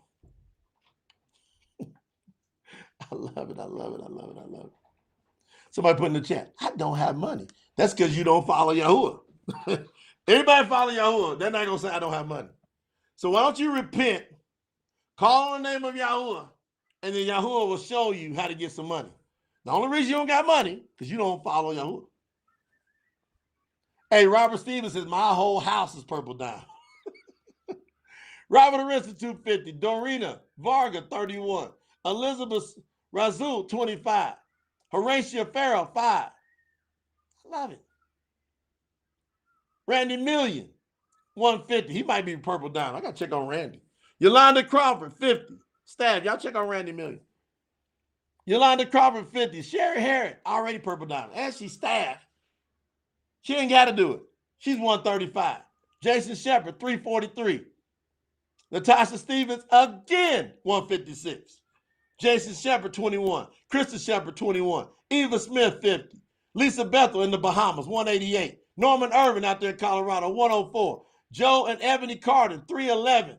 I love it. I love it. I love it. I love it. Somebody put in the chat, I don't have money. That's because you don't follow Yahuah. Anybody follow Yahuah, they're not going to say, I don't have money. So why don't you repent, call on the name of Yahuah, and then Yahuah will show you how to get some money. The only reason you don't got money because you don't follow Yahuah. Hey, Robert Stevens says, my whole house is purple dime. Robert Arenson, 250. Dorina Varga, 31. Elizabeth Razul, 25. Horatia Farrell, 5. I love it. Randy Million, 150. He might be purple dime. I got to check on Randy. Yolanda Crawford, 50. Staff, y'all check on Randy Million. Yolanda Crawford, 50. Sherry Harris, already purple dime. And she's staff. She ain't got to do it. She's 135. Jason Shepard, 343. Natasha Stevens, again, 156. Jason Shepard, 21. Krista Shepard, 21. Eva Smith, 50. Lisa Bethel in the Bahamas, 188. Norman Irvin out there in Colorado, 104. Joe and Ebony Carter, 311.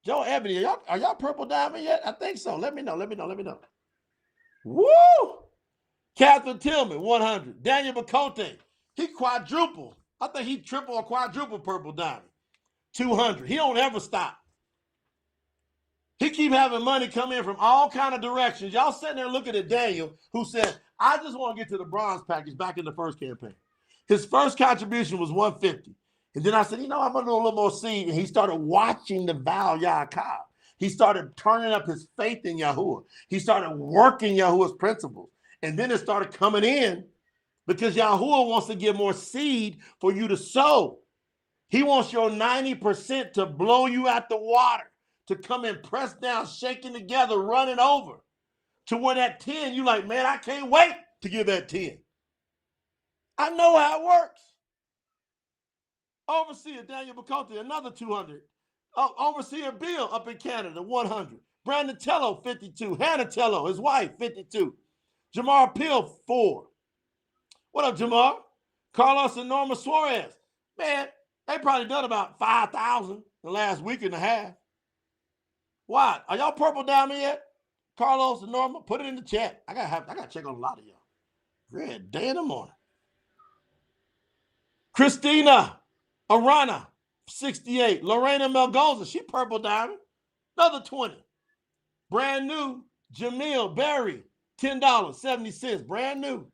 Joe and Ebony, are y'all purple diamond yet? I think so. Let me know. Woo! Catherine Tillman, 100. Daniel Bacote, he quadruple. I think he triple or quadruple purple diamond, 200. He don't ever stop. He keep having money come in from all kind of directions. Y'all sitting there looking at Daniel, who said, I just want to get to the bronze package back in the first campaign. His first contribution was 150. And then I said, I'm going to do a little more seed. And he started watching the Val Yaakov. He started turning up his faith in Yahuah. He started working Yahuah's principles. And then it started coming in because Yahuah wants to give more seed for you to sow. He wants your 90% to blow you out the water, to come in pressed down, shaking together, running over. To where that 10, you like, man, I can't wait to give that 10. I know how it works. Overseer Daniel Bacote, another 200. Overseer Bill up in Canada, 100. Brandon Tello, 52. Hannah Tello, his wife, 52. Jamar Pill, 4. What up, Jamar? Carlos and Norma Suarez. Man, they probably done about 5,000 in the last week and a half. Why? Are y'all purple diamond yet? Carlos and Norma, put it in the chat. I gotta check on a lot of y'all. Red day in the morning. Christina Arana, 68. Lorena Melgoza, she purple diamond. Another 20. Brand new, Jamil Berry, $10.70. Brand new.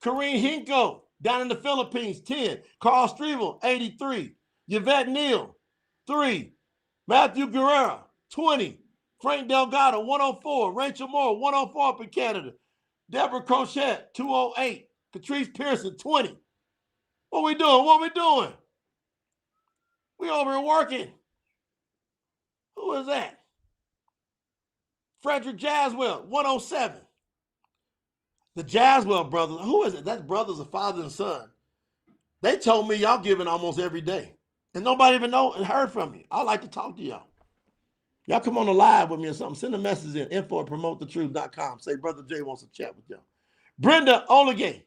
Kareem Hinko, down in the Philippines, 10. Carl Strevel, 83. Yvette Neal, 3. Matthew Guerrero, 20. Frank Delgado, 104. Rachel Moore, 104 up in Canada. Deborah Crochet, 208. Catrice Pearson, 20. What we doing? We over here working. Who is that? Frederick Jaswell, 107. The Jaswell brothers, who is it? That's brothers of father and son. They told me y'all giving almost every day. And nobody even know and heard from me. I'd like to talk to y'all. Y'all come on the live with me or something. Send a message in, info@promotethetruth.com. Say Brother Jay wants to chat with y'all. Brenda Olegay,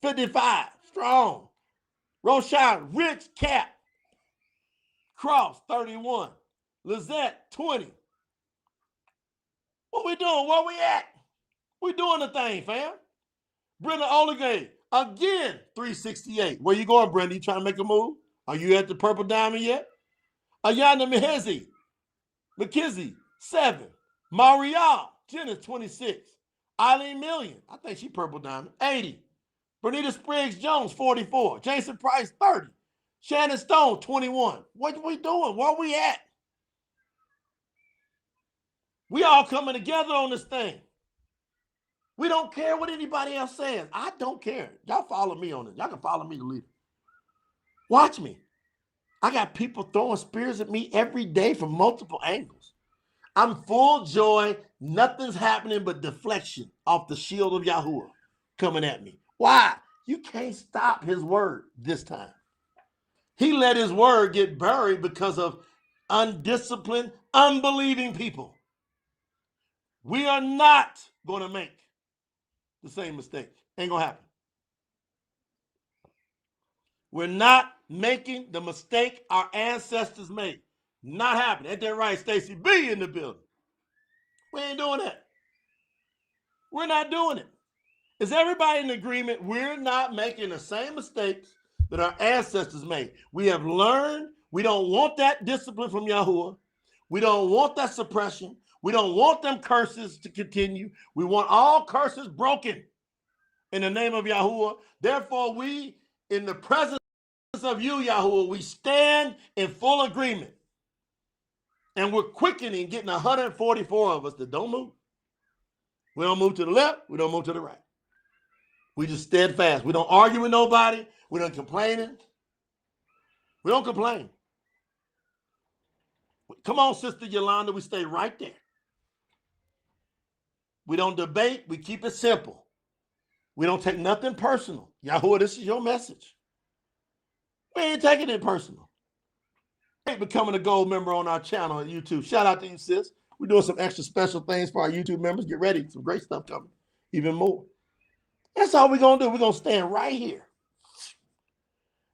55, strong. Roshan, Rich Cap. Cross, 31. Lizette, 20. What we doing? Where we at? We doing the thing, fam. Brenda Olegay, again, 368. Where you going, Brenda? You trying to make a move? Are you at the purple diamond yet? Ayana McKizzy, 7. Marielle, Jenna, 26. Eileen Million, I think she purple diamond, 80. Bernita Spriggs Jones, 44. Jason Price, 30. Shannon Stone, 21. What we doing? Where we at? We all coming together on this thing. We don't care what anybody else says. I don't care. Y'all follow me on it. Y'all can follow me to lead. Watch me. I got people throwing spears at me every day from multiple angles. I'm full joy. Nothing's happening but deflection off the shield of Yahuah coming at me. Why? You can't stop his word this time. He let his word get buried because of undisciplined, unbelieving people. We are not going to make the same mistake. Ain't going to happen. We're not making the mistake our ancestors made. Not happening. Ain't that right, Stacy B in the building? We ain't doing that. We're not doing it. Is everybody in agreement? We're not making the same mistakes that our ancestors made. We have learned we don't want that discipline from Yahuah. We don't want that suppression. We don't want them curses to continue. We want all curses broken in the name of Yahuah. Therefore, we, in the presence of you, Yahuah, we stand in full agreement. And we're quickening, getting 144 of us that don't move. We don't move to the left. We don't move to the right. We just steadfast. We don't argue with nobody. We don't complain. We don't complain. Come on, Sister Yolanda. We stay right there. We don't debate. We keep it simple. We don't take nothing personal. Yahuah, this is your message. We ain't taking it personal. Becoming a gold member on our channel on YouTube. Shout out to you, sis. We're doing some extra special things for our YouTube members. Get ready. Some great stuff coming. Even more. That's all we're going to do. We're going to stand right here.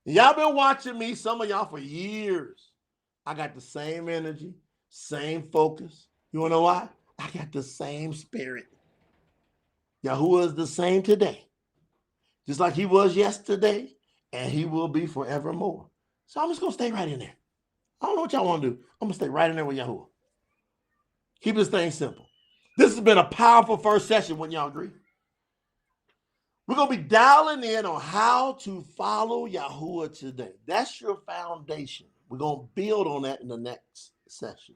Y'all been watching me, some of y'all, for years. I got the same energy, same focus. You want to know why? I got the same spirit. Yahuah is the same today. Just like he was yesterday, and he will be forevermore. So I'm just going to stay right in there. I don't know what y'all want to do. I'm going to stay right in there with Yahuah. Keep this thing simple. This has been a powerful first session. Wouldn't y'all agree? We're going to be dialing in on how to follow Yahuah today. That's your foundation. We're going to build on that in the next session.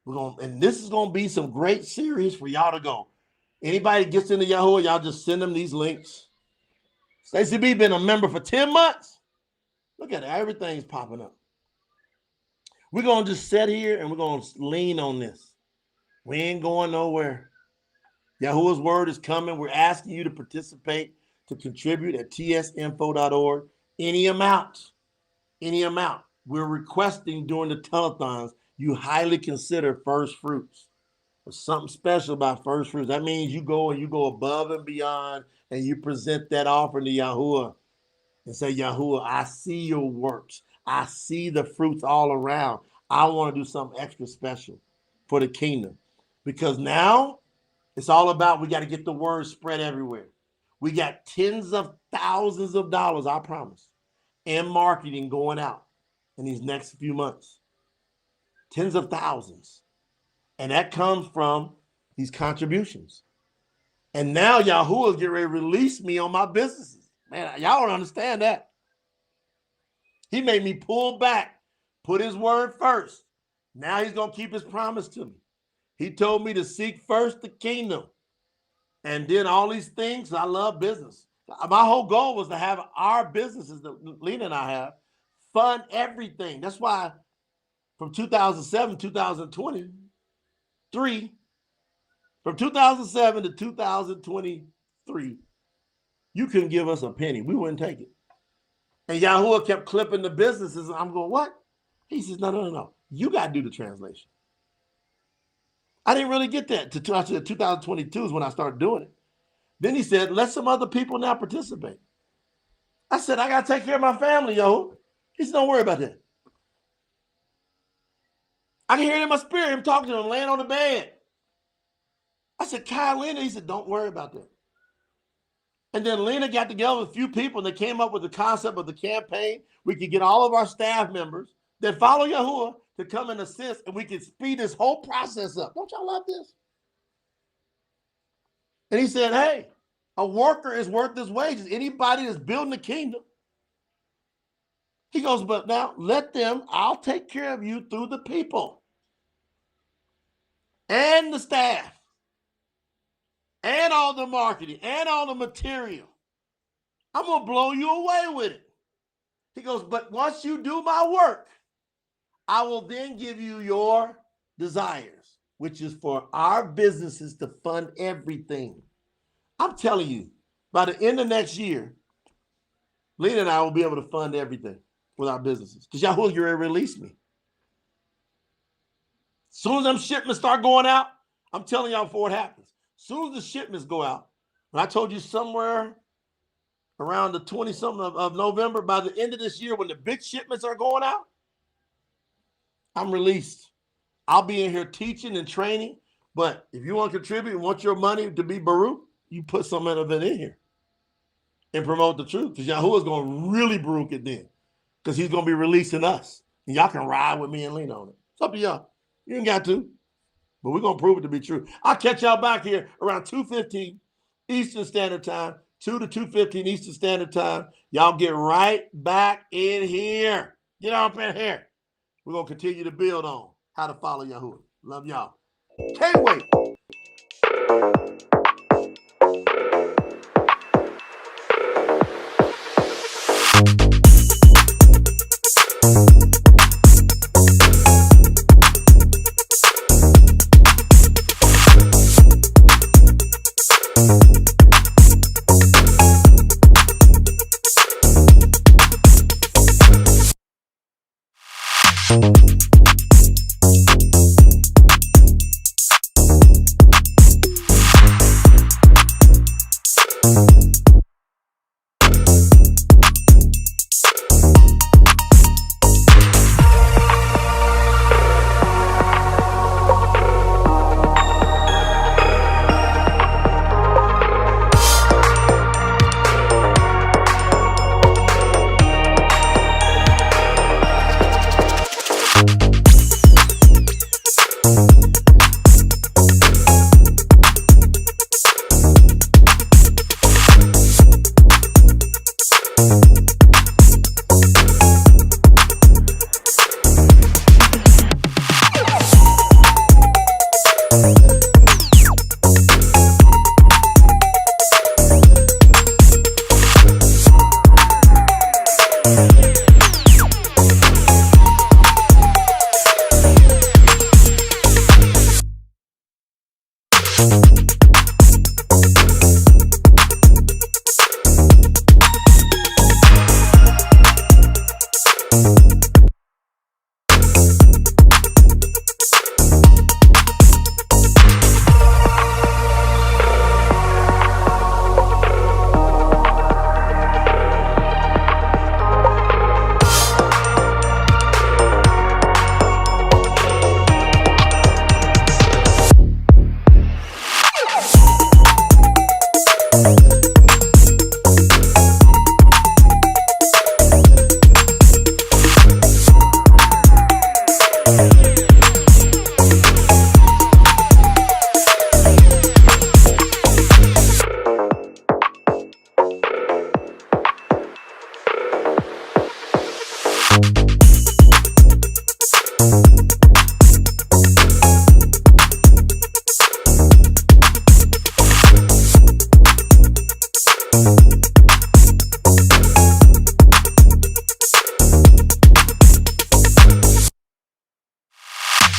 And this is going to be some great series for y'all to go. Anybody gets into Yahuah, y'all just send them these links. Stacey B been a member for 10 months. Look at it. Everything's popping up. We're going to just sit here and we're going to lean on this. We ain't going nowhere. Yahuah's word is coming. We're asking you to participate, to contribute at tsinfo.org. Any amount. We're requesting during the telethons, you highly consider first fruits. There's something special about first fruits. That means you go above and beyond and you present that offering to Yahuah and say, Yahuah, I see your works. I see the fruits all around. I want to do something extra special for the kingdom. Because now it's all about we got to get the word spread everywhere. We got tens of thousands of dollars, I promise, in marketing going out in these next few months. Tens of thousands. And that comes from these contributions. And now Yahuah is getting ready to release me on my businesses. Man, y'all don't understand that. He made me pull back, put his word first. Now he's going to keep his promise to me. He told me to seek first the kingdom. And then all these things, I love business. My whole goal was to have our businesses that Lena and I have fund everything. That's why from 2007, 2023, from 2007 to 2023, you couldn't give us a penny. We wouldn't take it. And Yahuah kept clipping the businesses. I'm going, what? He says, no. You got to do the translation. I didn't really get that. 2022 is when I started doing it. Then he said, let some other people now participate. I said, I got to take care of my family, Yahuah. He said, don't worry about that. I can hear it in my spirit, him talking to him, laying on the bed. I said, Kyle, Lena. He said, don't worry about that. And then Lena got together with a few people and they came up with the concept of the campaign. We could get all of our staff members that follow Yahuah to come and assist, and we could speed this whole process up. Don't y'all love this? And he said, hey, a worker is worth his wages. Anybody that's building the kingdom. He goes, but now let them, I'll take care of you through the people and the staff and all the marketing and all the material. I'm going to blow you away with it. He goes, but once you do my work, I will then give you your desires, which is for our businesses to fund everything. I'm telling you, by the end of next year, Lena and I will be able to fund everything with our businesses. Because Yahuah, you're going to release me. As soon as them shipments start going out, I'm telling y'all before it happens. As soon as the shipments go out, and I told you somewhere around the 20-something of November, by the end of this year, when the big shipments are going out, I'm released. I'll be in here teaching and training. But if you want to contribute and want your money to be Baruch, you put some of it in here and promote the truth. Because Yahuah is going to really Baruch it then. Because he's going to be releasing us. And y'all can ride with me and lean on it. It's up to y'all. You ain't got to. But we're going to prove it to be true. I'll catch y'all back here around 2:15 Eastern Standard Time. 2 to 2:15 Eastern Standard Time. Y'all get right back in here. Get up in here. We're going to continue to build on how to follow Yahuah. Love y'all. Can't wait.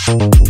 Thank